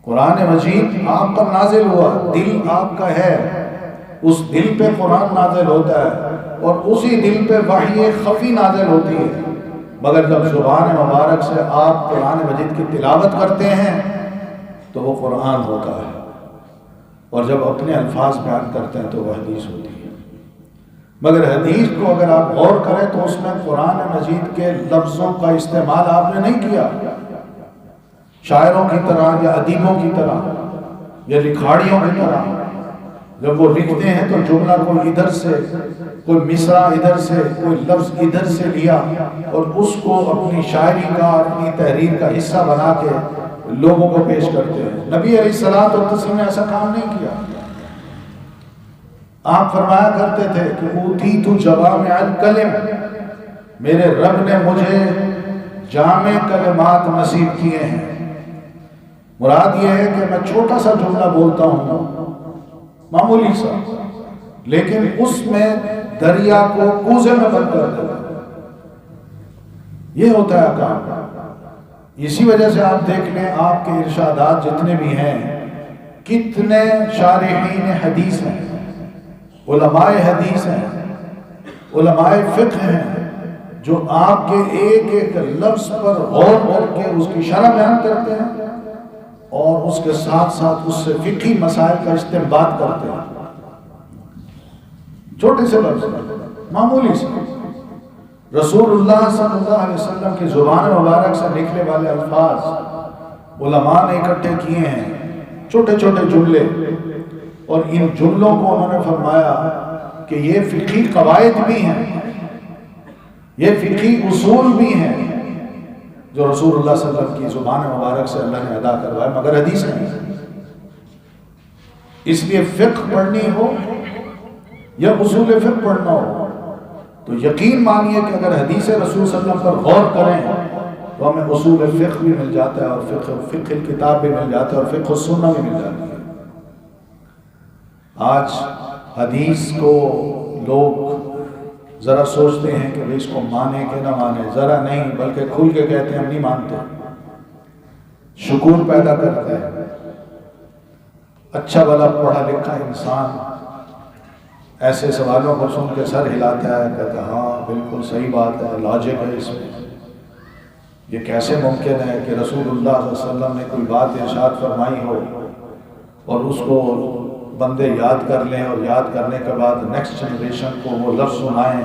قرآن مجید آپ پر نازل ہوا، دل آپ کا ہے، اس دل پہ قرآن نازل ہوتا ہے اور اسی دل پہ وحی خفی نازل ہوتی ہے. مگر جب زبان مبارک سے آپ قرآن مجید کی تلاوت کرتے ہیں تو وہ قرآن ہوتا ہے، اور جب اپنے الفاظ بیان کرتے ہیں تو وہ حدیث ہوتی ہے. مگر حدیث کو اگر آپ غور کریں تو اس میں قرآن مجید کے لفظوں کا استعمال آپ نے نہیں کیا شاعروں کی طرح یا ادیبوں کی طرح یا لکھاڑیوں کی طرح. جب وہ لکھتے ہیں تو جملہ کوئی ادھر سے، کوئی مصرع ادھر سے، کوئی لفظ ادھر سے لیا اور اس کو اپنی شاعری کا، اپنی تحریر کا حصہ بنا کے لوگوں کو پیش کرتے ہیں. نبی علیہ الصلوۃ والتسلیم نے ایسا کام نہیں کیا. آپ فرمایا کرتے تھے کہ اوتیت جوامع الکلم، میرے رب نے مجھے جامع کلمات نصیب کیے ہیں. مراد یہ ہے کہ میں چھوٹا سا جملہ بولتا ہوں، معمولی سا، لیکن اس میں دریا کو کوزے میں بند کر دیتا. یہ ہوتا ہے کام. اسی وجہ سے آپ دیکھ لیں آپ کے ارشادات جتنے بھی ہیں، کتنے شارحین حدیث ہیں، علماء حدیث ہیں، علماء فقہ ہیں، جو آپ کے ایک ایک لفظ پر غور کر کے اس کی شرح بیان کرتے ہیں اور اس کے ساتھ ساتھ اس سے فقہی مسائل کا استنباط کرتے ہیں. چھوٹے سے لفظ، معمولی سے. رسول اللہ صلی اللہ علیہ وسلم کی زبان مبارک سے نکلنے والے الفاظ علماء نے اکٹھے کیے ہیں، چھوٹے چھوٹے جملے، اور ان جملوں کو انہوں نے فرمایا کہ یہ فقہی قواعد بھی ہیں، یہ فقہی اصول بھی ہیں جو رسول اللہ صلی اللہ علیہ وسلم کی زبان مبارک سے اللہ نے ادا کروائے، مگر حدیث نہیں. اس لیے فقہ پڑھنی ہو یا اصول فقہ پڑھنا ہو تو یقین مانیے کہ اگر حدیث رسول صلی اللہ علیہ وسلم پر غور کریں تو ہمیں اصول فقہ بھی مل جاتا ہے اور فقہ کتاب بھی مل جاتا ہے اور فقہ السنہ بھی مل جاتی ہے. آج حدیث کو لوگ ذرا سوچتے ہیں کہ اس کو مانے کہ نہ مانے، ذرا نہیں بلکہ کھل کے کہتے ہیں ہم نہیں مانتے. شکور پیدا کرتے ہیں. اچھا بھلا پڑھا لکھا انسان ایسے سوالوں کو سن کے سر ہلاتا ہے، کہتا ہے ہاں بالکل صحیح بات ہے، لاجک ہے اس میں. یہ کیسے ممکن ہے کہ رسول اللہ صلی اللہ علیہ وسلم نے کوئی بات ارشاد فرمائی ہو اور اس کو بندے یاد کر لیں اور یاد کرنے کے بعد نیکسٹ جنریشن کو وہ لفظ سنائیں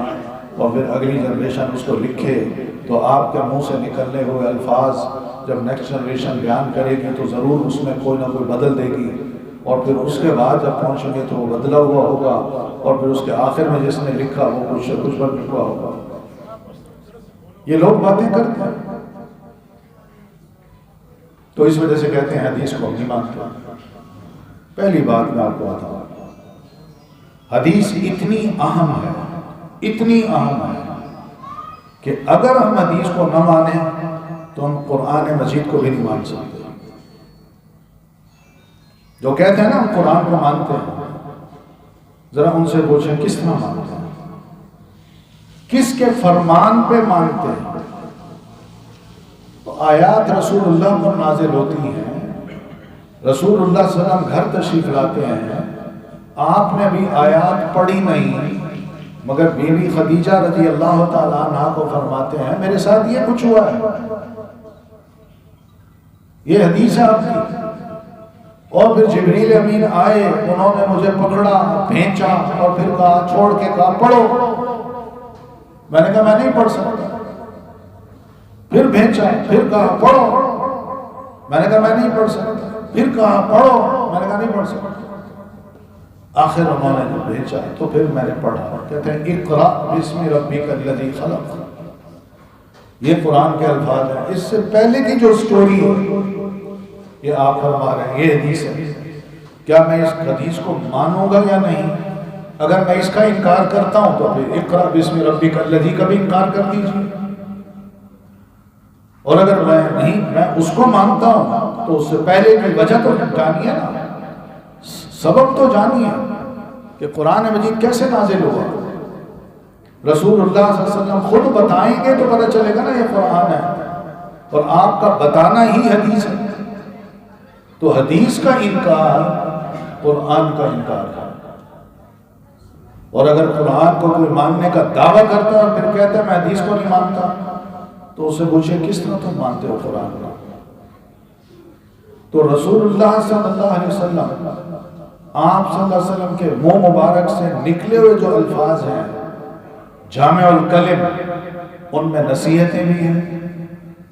اور پھر اگلی جنریشن اس کو لکھے، تو آپ کے منہ سے نکلنے ہوئے الفاظ جب نیکسٹ جنریشن بیان کرے گی تو ضرور اس میں کوئی نہ کوئی بدل دے گی، اور پھر اس کے بعد جب پہنچیں گے تو وہ بدلا ہوا ہوگا، اور پھر اس کے آخر میں جس نے لکھا وہ کچھ بن لکھا ہوگا. یہ لوگ باتیں کرتے ہیں تو اس وجہ سے کہتے ہیں حدیث کو نہیں مانتے. پہلی بات میں آپ کو بتاؤں، حدیث اتنی اہم ہے، اتنی اہم ہے کہ اگر ہم حدیث کو نہ مانیں تو ہم قرآن مجید کو بھی نہیں مان سکتے. جو کہتے ہیں نا ہم قرآن کو مانتے ہیں، ذرا ان سے پوچھیں کس طرح مانتے ہیں، کس کے فرمان پہ مانتے ہیں. تو آیات رسول اللہ پر نازل ہوتی ہیں، رسول اللہ صلی اللہ علیہ وسلم گھر تشریف لاتے ہیں، آپ نے بھی آیات پڑھی نہیں، مگر بی بی خدیجہ رضی اللہ تعالیٰ عنہ کو فرماتے ہیں میرے ساتھ یہ کچھ ہوا ہے. یہ حدیث ہے آپ کی. اور پھر جبریل امین آئے، انہوں نے مجھے پکڑا، بھینچا اور پھر کہا، چھوڑ کے کہا پڑھو۔ میں نے کہا میں نہیں پڑھ سکتا۔ پھر بھینچا، پھر کہا پڑھو۔ میں نے کہا میں نہیں پڑھ سکتا۔ پھر کہا پڑھو۔ میں نے کہا نہیں پڑھ سکتا۔ آخر انہوں نے جو بھیجا تو پھر میں نے پڑھا۔ کہتے ہیں اقرأ بسم ربک الذی خلق۔ یہ قرآن کے الفاظ ہیں۔ اس سے پہلے کی جو سٹوری ہے یہ آپ فرما رہے ہیں، یہ حدیث ہے، کیا میں اس حدیث کو مانوں گا یا نہیں؟ اگر میں اس کا انکار کرتا ہوں تو پھر اقرأ بسم ربک الذی کا بھی انکار کر دیجیے، اور اگر میں اس کو مانتا ہوں تو اس سے پہلے کی وجہ تو جانیے نا، سبب تو جانیے کہ قرآن مجید کیسے نازل ہوا۔ رسول اللہ صلی اللہ علیہ وسلم خود بتائیں گے تو پتہ چلے گا نا یہ قرآن ہے، اور آپ کا بتانا ہی حدیث ہے۔ تو حدیث کا انکار قرآن کا انکار ہے، اور اگر قرآن کو کوئی ماننے کا دعویٰ کرتا ہے اور پھر کہتا ہے میں حدیث کو نہیں مانتا، تو اسے پوچھے کس طرح تم مانتے ہو قرآن کو؟ تو رسول اللہ صلی اللہ علیہ وسلم، آپ صلی اللہ علیہ وسلم کے منہ مبارک سے نکلے ہوئے جو الفاظ ہیں جامع الکلم، ان میں نصیحتیں بھی ہیں،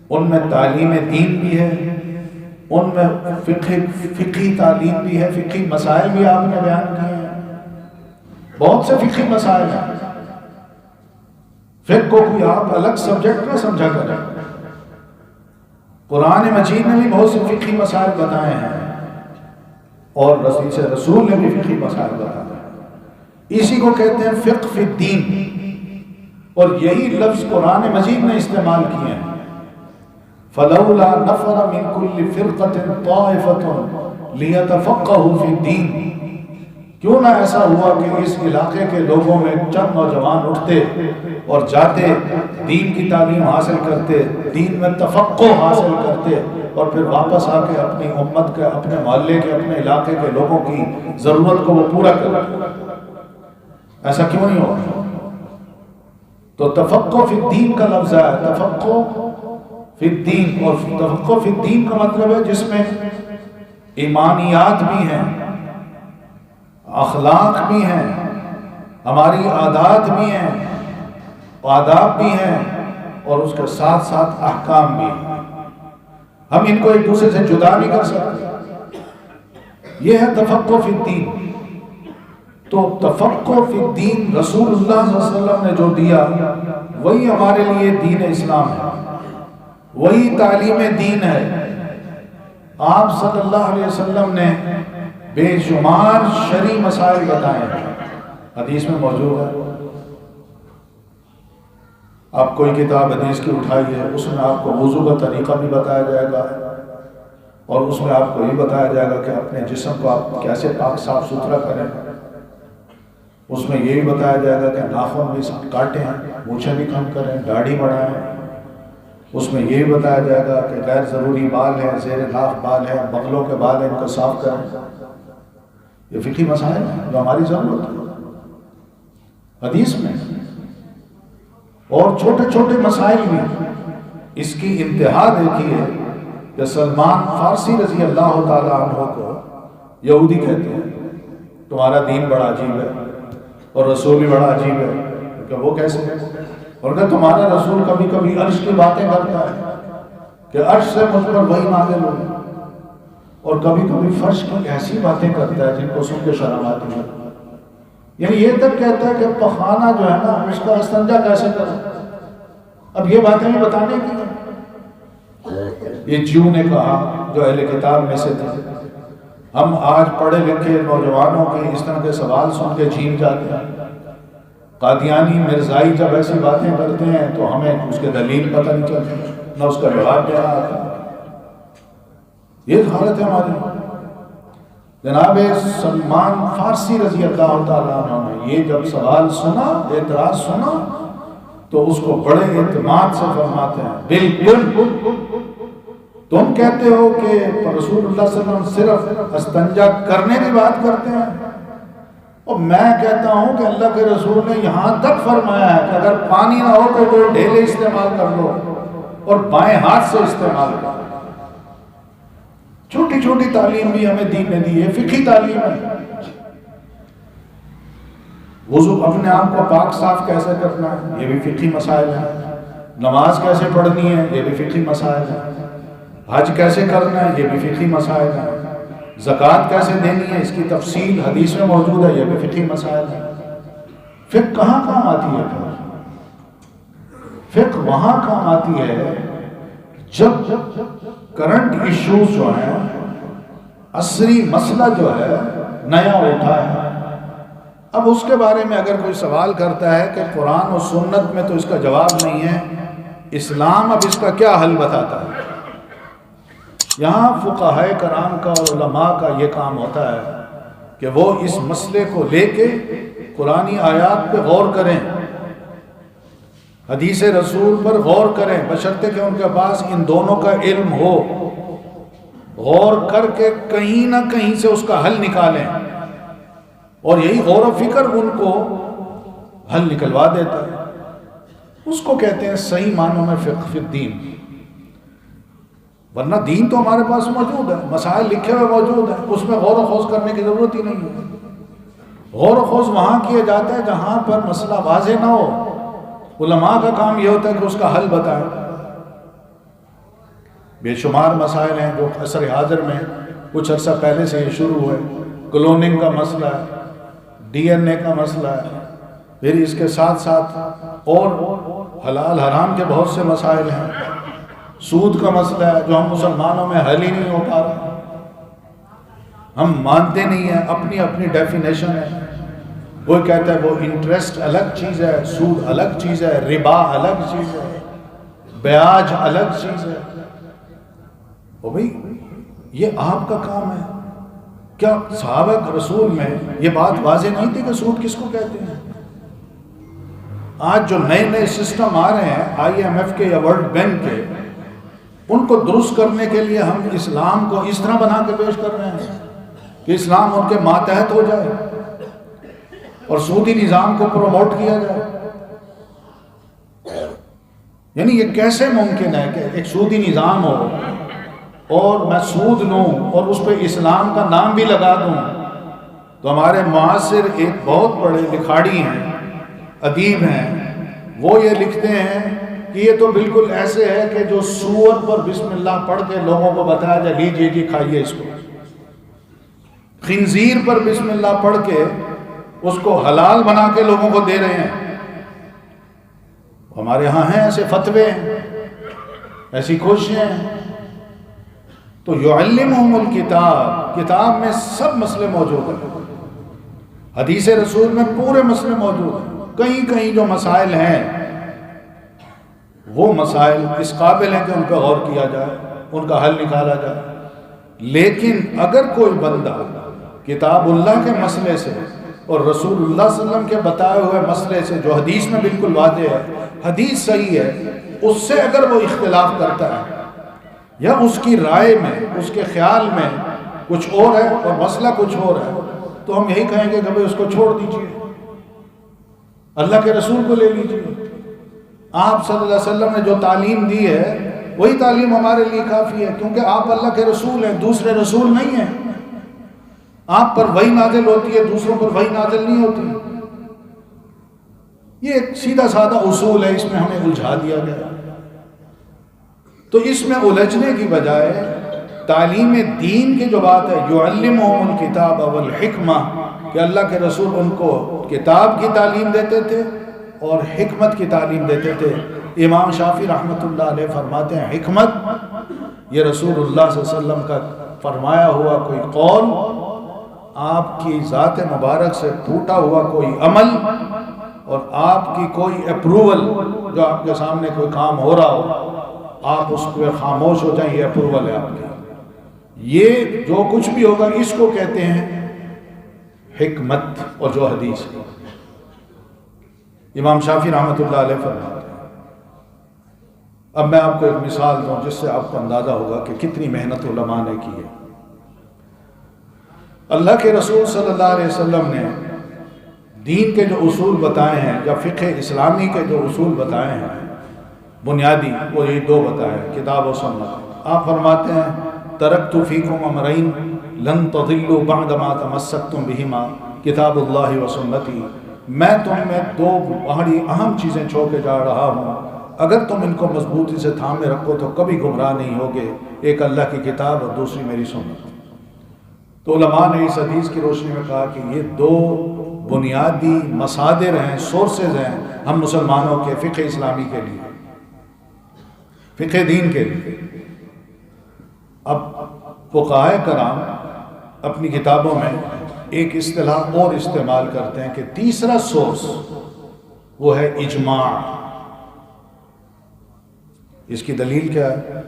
ان میں تعلیم دین بھی ہے، ان میں فقہی تعلیم بھی ہے، فقہی مسائل بھی آپ نے بیان کیے ہیں، بہت سے فقہی مسائل ہیں۔ فقہ کو کوئی آپ الگ سبجیکٹ نہ سمجھا کریں، قرآن مجید نے بھی بہت سے فقہی مسائل بتائے ہیں، اور رسول نے بھی فقہی مسائل بتائے ہیں۔ اسی کو کہتے ہیں فقہ فی الدین، اور یہی لفظ قرآن مجید نے استعمال کیے ہیں۔ فَلَوْلَا نَفَرَ مِن كُلِّ فِرْقَةٍ طَائِفَةٌ لِيَتَفَقَّهُوا فِي الدِّينِ، کیوں نہ ایسا ہوا کہ اس علاقے کے لوگوں میں چند نوجوان اٹھتے اور جاتے، دین کی تعلیم حاصل کرتے، دین میں تفقہ حاصل کرتے، اور پھر واپس آ کے اپنی امت کے، اپنے محلے کے، اپنے علاقے کے لوگوں کی ضرورت کو وہ پورا کرتے۔ ایسا کیوں نہیں ہوا؟ تو تفقہ فی الدین کا لفظ ہے، تفقہ فی الدین، اور تفقہ فی الدین کا مطلب ہے جس میں ایمانیات بھی ہیں، اخلاق بھی ہیں، ہماری عادات بھی ہیں، آداب بھی ہیں، اور اس کے ساتھ ساتھ احکام بھی ہیں۔ ہم ان کو ایک دوسرے سے جدا نہیں کر سکتے۔ یہ ہے تفقہ فی الدین۔ تو تفقہ فی الدین رسول اللہ صلی اللہ علیہ وسلم نے جو دیا وہی ہمارے لیے دین اسلام ہے، وہی تعلیم دین ہے۔ آپ صلی اللہ علیہ وسلم نے بے شمار شرعی مسائل بتائے ہیں، حدیث میں موجود ہے۔ آپ کوئی کتاب حدیث کی اٹھائیے، اس میں آپ کو وضو کا طریقہ بھی بتایا جائے گا، اور اس میں آپ کو یہ بتایا جائے گا کہ اپنے جسم کو آپ کیسے پاک صاف ستھرا کریں۔ اس میں یہ بھی بتایا جائے گا کہ ناخن بھی کاٹیں، مونچھیں بھی کم کریں، داڑھی بڑھائیں۔ اس میں یہ بھی بتایا جائے گا کہ غیر ضروری بال ہیں، زیر ناف بال ہیں، بغلوں کے بال ہیں، ان کو صاف کریں۔ یہ فقہی مسائل ہیں جو ہماری ضرورت ہے حدیث میں، اور چھوٹے چھوٹے مسائل بھی۔ اس کی انتہا دیکھیے کہ سلمان فارسی رضی اللہ تعالیٰ عنہ کو یہودی کہتے ہیں، تمہارا دین بڑا عجیب ہے اور رسول بھی بڑا عجیب ہے۔ کہ وہ کیسے ہے؟ اور کہ تمہارا رسول کبھی کبھی عرش کی باتیں کرتا ہے کہ عرش سے مجھ پر وہی نازل ہو، اور کبھی کبھی فرش کی ایسی باتیں کرتا ہے جن کو سن کے شرم آتی ہے۔ یعنی یہ تک کہتا ہے کہ پخانہ جو ہے نا اس کا استنجا کیسے کریں۔ اب یہ باتیں بھی بتانے کی ہیں۔ یہ جیو نے کہا جو اہل کتاب میں سے تھے، ہم آج پڑھے لکھے نوجوانوں کے اس طرح کے سوال سن کے چین جاتے ہیں۔ قادیانی مرزائی جب ایسی باتیں کرتے ہیں تو ہمیں اس کے دلیل پتہ نہیں چلتی، نہ اس کا جواب دینا آتا۔ یہ حالت ہے ہماری۔ جناب سلمان فارسی رضی اللہ تعالیٰ عنہ نے یہ جب سوال سنا، اعتراض سنا، تو اس کو بڑے اعتماد سے فرماتے ہیں، بالکل تم کہتے ہو کہ رسول اللہ صلی اللہ علیہ وسلم صرف استنجا کرنے کی بات کرتے ہیں، اور میں کہتا ہوں کہ اللہ کے رسول نے یہاں تک فرمایا ہے کہ اگر پانی نہ ہو تو وہ ڈھیلے استعمال کر لو اور بائیں ہاتھ سے استعمال کرو۔ چھوٹی چھوٹی تعلیم بھی ہمیں دین نے دی ہے، فقہی تعلیم ہے۔ وضو اپنے آپ کو پاک صاف کیسے کرنا ہے، یہ بھی فقہی مسائل ہیں۔ نماز کیسے پڑھنی ہے، یہ بھی فقہی مسائل ہیں۔ حج کیسے کرنا ہے، یہ بھی فقہی مسائل ہیں۔ زکوٰۃ کیسے دینی ہے، اس کی تفصیل حدیث میں موجود ہے، یہ بھی فقہی مسائل ہیں۔ فقہ کہاں کام آتی ہے پھر؟ فقہ وہاں کام آتی ہے جب کرنٹ ایشوز جو ہیں، عصری مسئلہ جو ہے نیا اٹھا ہے، اب اس کے بارے میں اگر کوئی سوال کرتا ہے کہ قرآن و سنت میں تو اس کا جواب نہیں ہے، اسلام اب اس کا کیا حل بتاتا ہے؟ یہاں فقہائے کرام کا اور علماء کا یہ کام ہوتا ہے کہ وہ اس مسئلے کو لے کے قرآنی آیات پہ غور کریں، حدیث رسول پر غور کریں، بشرطے کہ ان کے پاس ان دونوں کا علم ہو، غور کر کے کہیں نہ کہیں سے اس کا حل نکالیں، اور یہی غور و فکر ان کو حل نکلوا دیتا ہے۔ اس کو کہتے ہیں صحیح معنوں میں فقہ فی الدین۔ ورنہ دین تو ہمارے پاس موجود ہے، مسائل لکھے ہوئے موجود ہیں، اس میں غور و خوض کرنے کی ضرورت ہی نہیں ہے۔ غور و خوض وہاں کیا جاتا ہے جہاں پر مسئلہ واضح نہ ہو۔ علماء کا کام یہ ہوتا ہے کہ اس کا حل بتائیں۔ بے شمار مسائل ہیں جو عصر حاضر میں کچھ عرصہ پہلے سے یہ شروع ہوئے، کلوننگ کا مسئلہ ہے، ڈی این اے کا مسئلہ ہے، پھر اس کے ساتھ ساتھ اور حلال حرام کے بہت سے مسائل ہیں، سود کا مسئلہ ہے جو ہم مسلمانوں میں حل ہی نہیں ہو پا رہا، ہم مانتے نہیں ہیں، اپنی اپنی ڈیفینیشن ہے۔ وہ کہتا ہے وہ انٹرسٹ الگ چیز ہے، سود الگ چیز ہے، ربا الگ چیز ہے، بیاج الگ چیز ہے۔ او بھئی یہ آپ کا کام ہے، کیا صحابہ رسول میں یہ بات واضح نہیں تھی کہ سود کس کو کہتے ہیں؟ آج جو نئے نئے سسٹم آ رہے ہیں آئی ایم ایف کے یا ورلڈ بینک کے، ان کو درست کرنے کے لیے ہم اسلام کو اس طرح بنا کے پیش کر رہے ہیں کہ اسلام ان کے ماتحت ہو جائے اور سودی نظام کو پروموٹ کیا جائے۔ یعنی یہ کیسے ممکن ہے کہ ایک سودی نظام ہو اور میں سود لوں اور اس پہ اسلام کا نام بھی لگا دوں؟ تو ہمارے معاصر ایک بہت بڑے لکھاڑی ہیں، ادیب ہیں، وہ یہ لکھتے ہیں کہ یہ تو بالکل ایسے ہے کہ جو سور پر بسم اللہ پڑھ کے لوگوں کو بتایا جائے لیجیے جی کھائیے اس کو، خنزیر پر بسم اللہ پڑھ کے اس کو حلال بنا کے لوگوں کو دے رہے ہیں۔ ہمارے ہاں ہیں ایسے فتوے ہیں، ایسی کوششیں ہیں۔ تو یعلمہم الکتاب، کتاب میں سب مسئلے موجود ہیں، حدیث رسول میں پورے مسئلے موجود ہیں۔ کہیں کہیں جو مسائل ہیں وہ مسائل اس قابل ہیں کہ ان پہ غور کیا جائے، ان کا حل نکالا جائے۔ لیکن اگر کوئی بندہ کتاب اللہ کے مسئلے سے اور رسول اللہ صلی اللہ علیہ وسلم کے بتائے ہوئے مسئلے سے جو حدیث میں بالکل واضح ہے، حدیث صحیح ہے، اس سے اگر وہ اختلاف کرتا ہے یا اس کی رائے میں، اس کے خیال میں کچھ اور ہے اور مسئلہ کچھ اور ہے، تو ہم یہی کہیں گے کہ بھئی اس کو چھوڑ دیجئے، اللہ کے رسول کو لے لیجئے۔ آپ صلی اللہ علیہ وسلم نے جو تعلیم دی ہے وہی تعلیم ہمارے لیے کافی ہے، کیونکہ آپ اللہ کے رسول ہیں، دوسرے رسول نہیں ہیں۔ آپ پر وحی نازل ہوتی ہے، دوسروں پر وحی نازل نہیں ہوتی۔ یہ ایک سیدھا سادہ اصول ہے، اس میں ہمیں الجھا دیا گیا۔ تو اس میں الجھنے کی بجائے تعلیم دین کی جو بات ہے، یعلمہم الکتاب والحکمہ، کہ اللہ کے رسول ان کو کتاب کی تعلیم دیتے تھے اور حکمت کی تعلیم دیتے تھے۔ امام شافعی رحمۃ اللہ علیہ فرماتے ہیں حکمت یہ رسول اللہ صلی اللہ علیہ وسلم کا فرمایا ہوا کوئی قول، آپ کی ذات مبارک سے ٹوٹا ہوا کوئی عمل، اور آپ کی کوئی اپروول، جو آپ کے سامنے کوئی کام ہو رہا ہو آپ اس کو خاموش ہو جائیں، یہ اپروول ہے آپ کی۔ یہ جو کچھ بھی ہوگا اس کو کہتے ہیں حکمت، اور جو حدیث ہے۔ امام شافعی رحمۃ اللہ علیہ فرماتے ہیں۔ اب میں آپ کو ایک مثال دوں جس سے آپ کو اندازہ ہوگا کہ کتنی محنت علماء نے کی ہے۔ اللہ کے رسول صلی اللہ علیہ وسلم نے دین کے جو اصول بتائے ہیں یا فقہ اسلامی کے جو اصول بتائے ہیں بنیادی، وہ یہ دو بتائے ہیں، کتاب و سنت۔ آپ فرماتے ہیں ترکت فیکم امرین لن تضلوا بعد ما تمسکتم بہما کتاب اللہ و سنتی، میں تم میں دو بڑی اہم چیزیں چھوڑ کے جا رہا ہوں، اگر تم ان کو مضبوطی سے تھامے رکھو تو کبھی گمراہ نہیں ہوگے، ایک اللہ کی کتاب اور دوسری میری سنت۔ تو علماء نے اس حدیث کی روشنی میں کہا کہ یہ دو بنیادی مصادر ہیں، سورسز ہیں ہم مسلمانوں کے فقہ اسلامی کے لیے، فقہ دین کے لیے۔ اب فقہاء کرام اپنی کتابوں میں ایک اصطلاح اور استعمال کرتے ہیں کہ تیسرا سورس وہ ہے اجماع۔ اس کی دلیل کیا ہے؟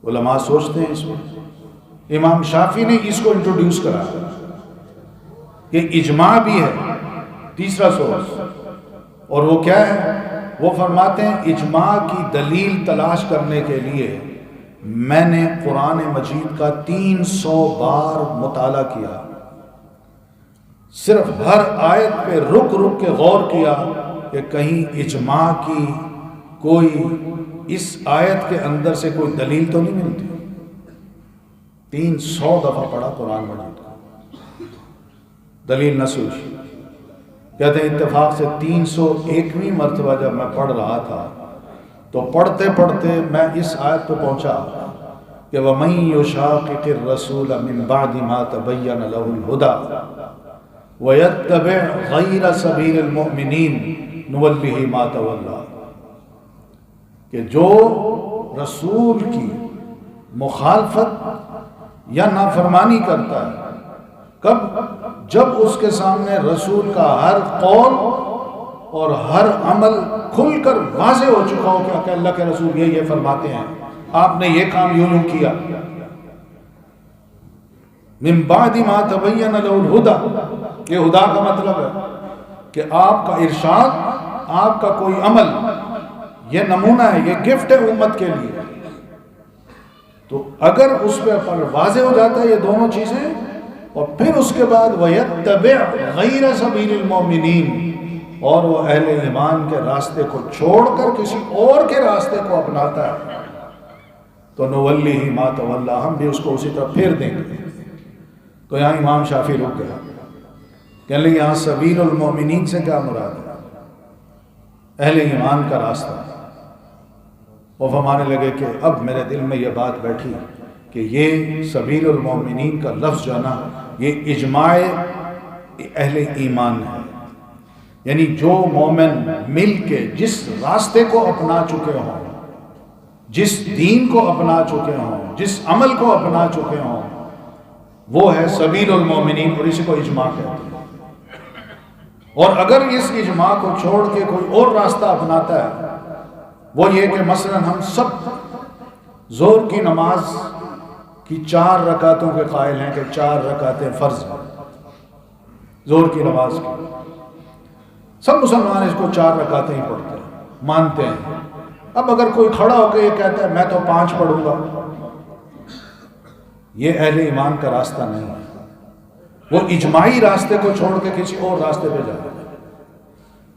علماء سوچتے ہیں اس میں، امام شافعی نے اس کو انٹروڈیوس کرا کہ اجماع بھی ہے تیسرا سورس، اور وہ کیا ہے؟ وہ فرماتے ہیں اجماع کی دلیل تلاش کرنے کے لیے میں نے قرآن مجید کا 300 بار مطالعہ کیا، صرف ہر آیت پہ رک رک کے غور کیا کہ کہیں اجماع کی کوئی اس آیت کے اندر سے کوئی دلیل تو نہیں ملتی۔ 300 دفعہ پڑھا قرآن مجید کا، دلیل نہ سوچی۔ کہتے ہیں اتفاق سے 301ویں مرتبہ جب میں پڑھ رہا تھا تو پڑھتے پڑھتے میں اس آیت پہ پہنچا کہ وَمَن يُشَاقِقِ الرَّسُولَ مِن بَعْدِ مَا تَبَيَّنَ لَهُ الْهُدَى وَيَتَّبِعْ غَيْرَ سَبِيلِ الْمُؤْمِنِينَ نُوَلِّهِ مَا تَوَلَّى، کہ جو رسول کی مخالفت یا نافرمانی کرتا ہے، کب؟ جب اس کے سامنے رسول کا ہر قول اور ہر عمل کھل کر واضح ہو چکا ہو کہ اللہ کے رسول یہ فرماتے ہیں، آپ نے یہ کام یوں کیا۔ من بعد ما تبین له الہدی، یہ ہدا کا مطلب ہے کہ آپ کا ارشاد، آپ کا کوئی عمل یہ نمونہ ہے، یہ گفٹ ہے امت کے لیے۔ تو اگر اس پہ واضح ہو جاتا ہے یہ دونوں چیزیں، اور پھر اس کے بعد وَيَتَّبِعْ غَيْرَ سَبِيلِ الْمُؤْمِنِينَ، اور وہ اہل ایمان کے راستے کو چھوڑ کر کسی اور کے راستے کو اپناتا ہے، تو نُوَلِّهِ مَا تَوَلَّى، ہم بھی اس کو اسی طرح پھیر دیں گے۔ تو یہاں امام شافعی رک گیا، کہنے لگے یہاں سبیل المؤمنین سے کیا مراد ہے؟ اہل ایمان کا راستہ۔ وہ فرمانے لگے کہ اب میرے دل میں یہ بات بیٹھی کہ یہ سبیل المؤمنین کا لفظ جو ہے نا، یہ اجماع اہل ایمان ہے، یعنی جو مومن مل کے جس راستے کو اپنا چکے ہوں، جس دین کو اپنا چکے ہوں، جس عمل کو اپنا چکے ہوں، وہ ہے سبیل المؤمنین، اور اسی کو اجماع کہتے ہیں۔ اور اگر اس اجماع کو چھوڑ کے کوئی اور راستہ اپناتا ہے، وہ یہ کہ مثلا ہم سب ظہر کی نماز کی 4 رکعتوں کے قائل ہیں کہ 4 رکعتیں فرض ہیں ظہر کی نماز کی، سب مسلمان اس کو 4 رکعتیں ہی پڑھتے ہیں، مانتے ہیں۔ اب اگر کوئی کھڑا ہو کے یہ کہتا ہے میں تو 5 پڑھوں گا، یہ اہل ایمان کا راستہ نہیں ہے، وہ اجماعی راستے کو چھوڑ کے کسی اور راستے پہ جاتا ہے۔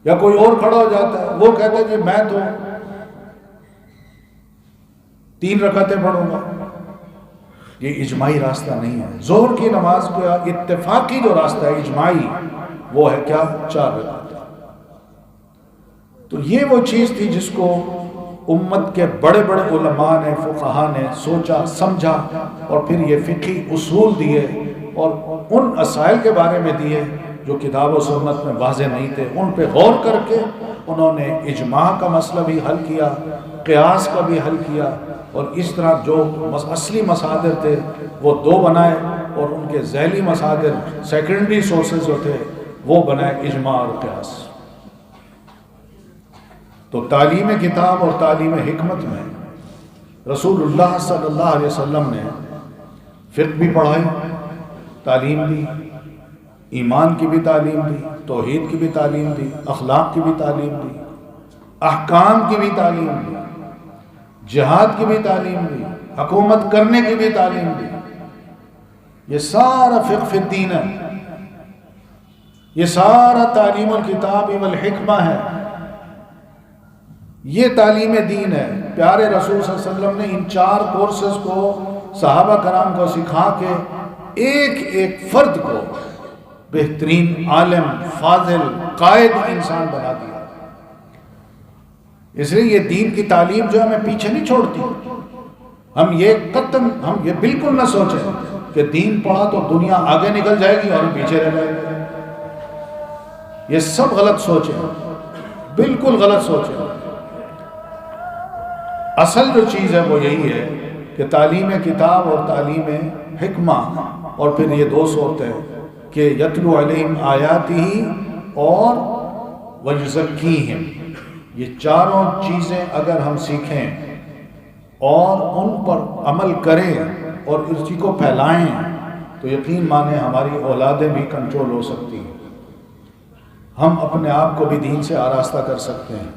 یا کوئی اور کھڑا ہو جاتا ہے، وہ کہتا ہے کہ میں تو 3 رکعتیں پڑھوں گا، یہ اجماعی راستہ نہیں ہے۔ ظہر کی نماز کا اتفاقی جو راستہ ہے اجماعی، وہ ہے کیا؟ 4 رکعتیں۔ تو یہ وہ چیز تھی جس کو امت کے بڑے بڑے علماء نے، فقہاء نے سوچا سمجھا، اور پھر یہ فقہی اصول دیے، اور ان مسائل کے بارے میں دیے جو کتاب و سنت میں واضح نہیں تھے، ان پہ غور کر کے انہوں نے اجماع کا مسئلہ بھی حل کیا، قیاس کا بھی حل کیا، اور اس طرح جو اصلی مصادر تھے وہ 2 بنائے، اور ان کے ذیلی مصادر سیکنڈری سورسز جو تھے وہ بنائے اجماع اور قیاس۔ تو تعلیم کتاب اور تعلیم حکمت میں رسول اللہ صلی اللہ علیہ وسلم نے فقہ بھی پڑھائی، تعلیم دی، ایمان کی بھی تعلیم دی، توحید کی بھی تعلیم دی، اخلاق کی بھی تعلیم دی، احکام کی بھی تعلیم دی، جہاد کی بھی تعلیم دی، حکومت کرنے کی بھی تعلیم دی۔ یہ سارا فقہ فی الدین ہے، یہ سارا تعلیم الکتاب والحکمہ ہے۔ یہ تعلیم دین ہے۔ پیارے رسول صلی اللہ علیہ وسلم نے ان 4 کورسز کو صحابہ کرام کو سکھا کے ایک ایک فرد کو بہترین عالم، فاضل، قائد انسان بنا دیا۔ اس لیے یہ دین کی تعلیم جو ہمیں پیچھے نہیں چھوڑتی۔ ہم یہ بالکل نہ سوچیں کہ دین پڑھا تو دنیا آگے نکل جائے گی اور ہم پیچھے رہ جائیں گے۔ یہ سب غلط سوچیں، بالکل غلط سوچیں۔ اصل جو چیز ہے وہ یہی ہے کہ تعلیم کتاب اور تعلیم حکمہ، اور پھر یہ 2 صورتیں کہ یتلو علیہم آیاتہ اور ویزکیہم، یہ چاروں چیزیں اگر ہم سیکھیں اور ان پر عمل کریں اور اسی کو پھیلائیں تو یقین مانیں ہماری اولادیں بھی کنٹرول ہو سکتی ہیں۔ ہم اپنے آپ کو بھی دین سے آراستہ کر سکتے ہیں۔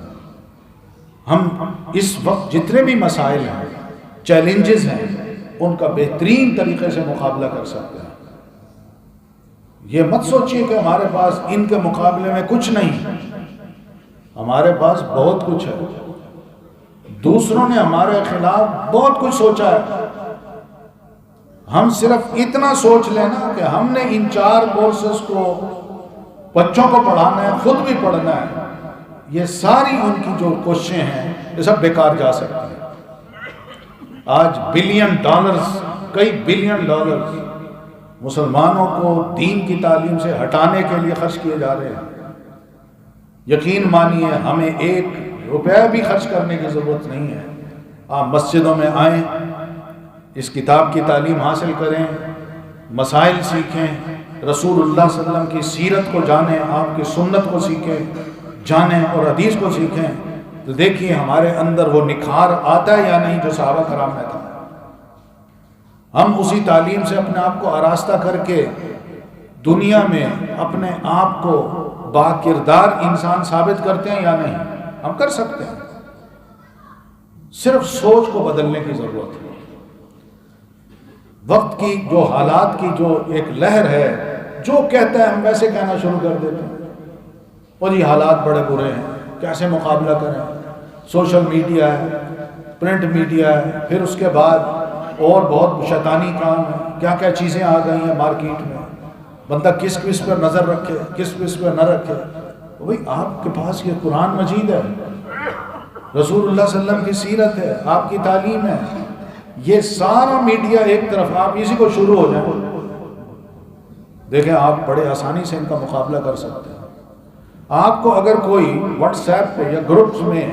ہم اس وقت جتنے بھی مسائل ہیں، چیلنجز ہیں، ان کا بہترین طریقے سے مقابلہ کر سکتے ہیں۔ یہ مت سوچئے کہ ہمارے پاس ان کے مقابلے میں کچھ نہیں، ہمارے پاس بہت کچھ ہے۔ دوسروں نے ہمارے خلاف بہت کچھ سوچا ہے، ہم صرف اتنا سوچ لینا کہ ہم نے ان 4 کورسز کو بچوں کو پڑھانا ہے، خود بھی پڑھنا ہے، یہ ساری ان کی جو کوششیں ہیں یہ سب بیکار جا سکتی ہیں۔ آج بلین ڈالرز، کئی بلین ڈالرز مسلمانوں کو دین کی تعلیم سے ہٹانے کے لیے خرچ کیے جا رہے ہیں۔ یقین مانیے ہمیں 1 روپیہ بھی خرچ کرنے کی ضرورت نہیں ہے۔ آپ مسجدوں میں آئیں، اس کتاب کی تعلیم حاصل کریں، مسائل سیکھیں، رسول اللہ صلی اللہ علیہ وسلم کی سیرت کو جانیں، آپ کی سنت کو سیکھیں، جانیں اور حدیث کو سیکھیں، تو دیکھیے ہمارے اندر وہ نکھار آتا ہے یا نہیں جو صحابہ کرام میں تھا۔ ہم اسی تعلیم سے اپنے آپ کو آراستہ کر کے دنیا میں اپنے آپ کو با کردار انسان ثابت کرتے ہیں یا نہیں؟ ہم کر سکتے ہیں، صرف سوچ کو بدلنے کی ضرورت ہے۔ وقت کی جو حالات کی جو ایک لہر ہے، جو کہتا ہے ہم ویسے کہنا شروع کر دیتے ہیں، اور یہ حالات بڑے برے ہیں، کیسے مقابلہ کریں؟ سوشل میڈیا ہے، پرنٹ میڈیا ہے، پھر اس کے بعد اور بہت شیطانی کام ہے، کیا کیا چیزیں آ گئی ہیں مارکیٹ میں، بندہ کس پر نظر رکھے، کس پر نہ رکھے۔ بھئی آپ کے پاس یہ قرآن مجید ہے، رسول اللہ صلی اللہ علیہ وسلم کی سیرت ہے، آپ کی تعلیم ہے، یہ سارا میڈیا ایک طرف، آپ اسی کو شروع ہو جائیں، دیکھیں آپ بڑے آسانی سے ان کا مقابلہ کر سکتے ہیں۔ آپ کو اگر کوئی واٹس ایپ پہ یا گروپس میں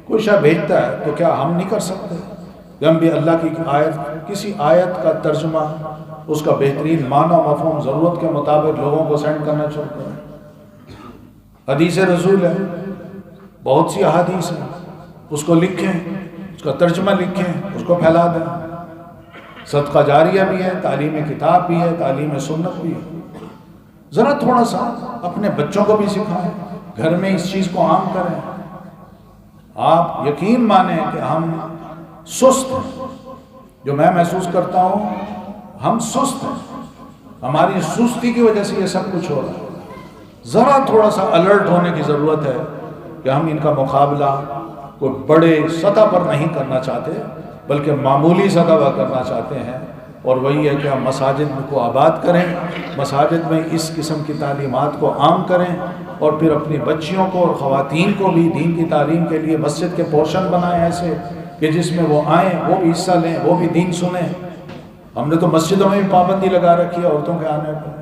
کوئی شے بھیجتا ہے تو کیا ہم نہیں کر سکتے کہ ہم بھی اللہ کی آیت، کسی آیت کا ترجمہ، اس کا بہترین معنی و مفہوم ضرورت کے مطابق لوگوں کو سینڈ کرنا شروع کریں؟ حدیث رسول ہے، بہت سی احادیث ہیں، اس کو لکھیں، اس کا ترجمہ لکھیں، اس کو پھیلا دیں۔ صدقہ جاریہ بھی ہے، تعلیم کتاب بھی ہے، تعلیم سنت بھی ہے۔ ذرا تھوڑا سا اپنے بچوں کو بھی سکھائیں، گھر میں اس چیز کو عام کریں۔ آپ یقین مانیں کہ ہم سست ہیں، جو میں محسوس کرتا ہوں ہم سست ہیں، ہماری سستی کی وجہ سے یہ سب کچھ ہو رہا ہے۔ ذرا تھوڑا سا الرٹ ہونے کی ضرورت ہے کہ ہم ان کا مقابلہ کوئی بڑے سطح پر نہیں کرنا چاہتے بلکہ معمولی سطح پر کرنا چاہتے ہیں، اور وہی ہے کہ ہم مساجد کو آباد کریں، مساجد میں اس قسم کی تعلیمات کو عام کریں، اور پھر اپنی بچیوں کو اور خواتین کو بھی دین کی تعلیم کے لیے مسجد کے پورشن بنائیں ایسے کہ جس میں وہ آئیں، وہ بھی حصہ لیں، وہ بھی دین سنیں۔ ہم نے تو مسجدوں میں بھی پابندی لگا رکھی ہے عورتوں کے آنے پر۔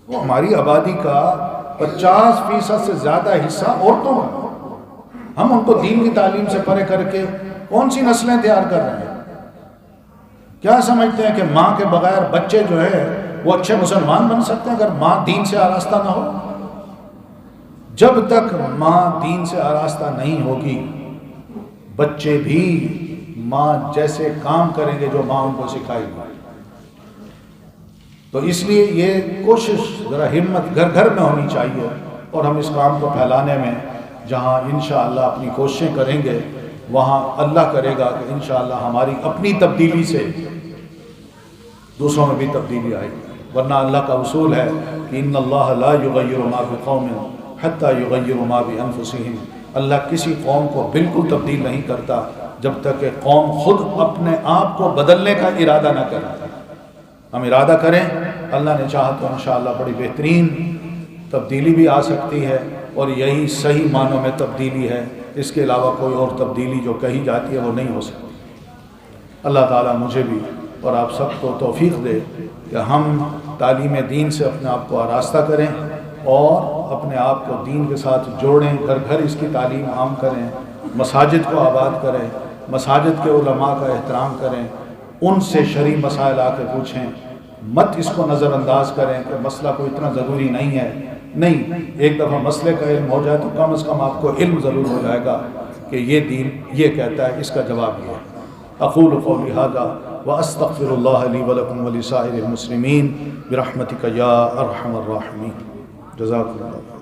وہ ہماری آبادی کا 50% سے زیادہ حصہ عورتوں کا، ہم ان کو دین کی تعلیم سے پرے کر کے کون سی نسلیں تیار کر رہے ہیں؟ کیا سمجھتے ہیں کہ ماں کے بغیر بچے جو ہے وہ اچھے مسلمان بن سکتے ہیں اگر ماں دین سے آراستہ نہ ہو؟ جب تک ماں دین سے آراستہ نہیں ہوگی بچے بھی ماں جیسے کام کریں گے جو ماں ان کو سکھائے گی۔ تو اس لیے یہ کوشش ذرا ہمت گھر گھر میں ہونی چاہیے، اور ہم اس کام کو پھیلانے میں جہاں انشاءاللہ اپنی کوششیں کریں گے وہاں اللہ کرے گا کہ انشاءاللہ ہماری اپنی تبدیلی سے دوسروں میں بھی تبدیلی آئے گی۔ ورنہ اللہ کا اصول ہے کہ ان اللہ لا یغیر ما بقوم حتی یغیروا ما بانفسہم، اللہ کسی قوم کو بالکل تبدیل نہیں کرتا جب تک کہ قوم خود اپنے آپ کو بدلنے کا ارادہ نہ کرے۔ ہم ارادہ کریں، اللہ نے چاہا تو انشاءاللہ بڑی بہترین تبدیلی بھی آ سکتی ہے، اور یہی صحیح معنوں میں تبدیلی ہے، اس کے علاوہ کوئی اور تبدیلی جو کہی جاتی ہے وہ نہیں ہو سکتی۔ اللہ تعالیٰ مجھے بھی اور آپ سب کو توفیق دے کہ ہم تعلیم دین سے اپنے آپ کو آراستہ کریں اور اپنے آپ کو دین کے ساتھ جوڑیں، گھر گھر اس کی تعلیم عام کریں، مساجد کو آباد کریں، مساجد کے علماء کا احترام کریں، ان سے شرعی مسائل آ کے پوچھیں، مت اس کو نظر انداز کریں کہ مسئلہ کوئی اتنا ضروری نہیں ہے۔ نہیں، ایک دفعہ مسئلے کا علم ہو جائے تو کم از کم آپ کو علم ضرور ہو جائے گا کہ یہ دین یہ کہتا ہے، اس کا جواب یہ ہے۔ اقول قولی ھذا واستغفر اللہ لی ولکم ولسائر المسلمین برحمتک یا ارحم الراحمین۔ جزاکم اللہ۔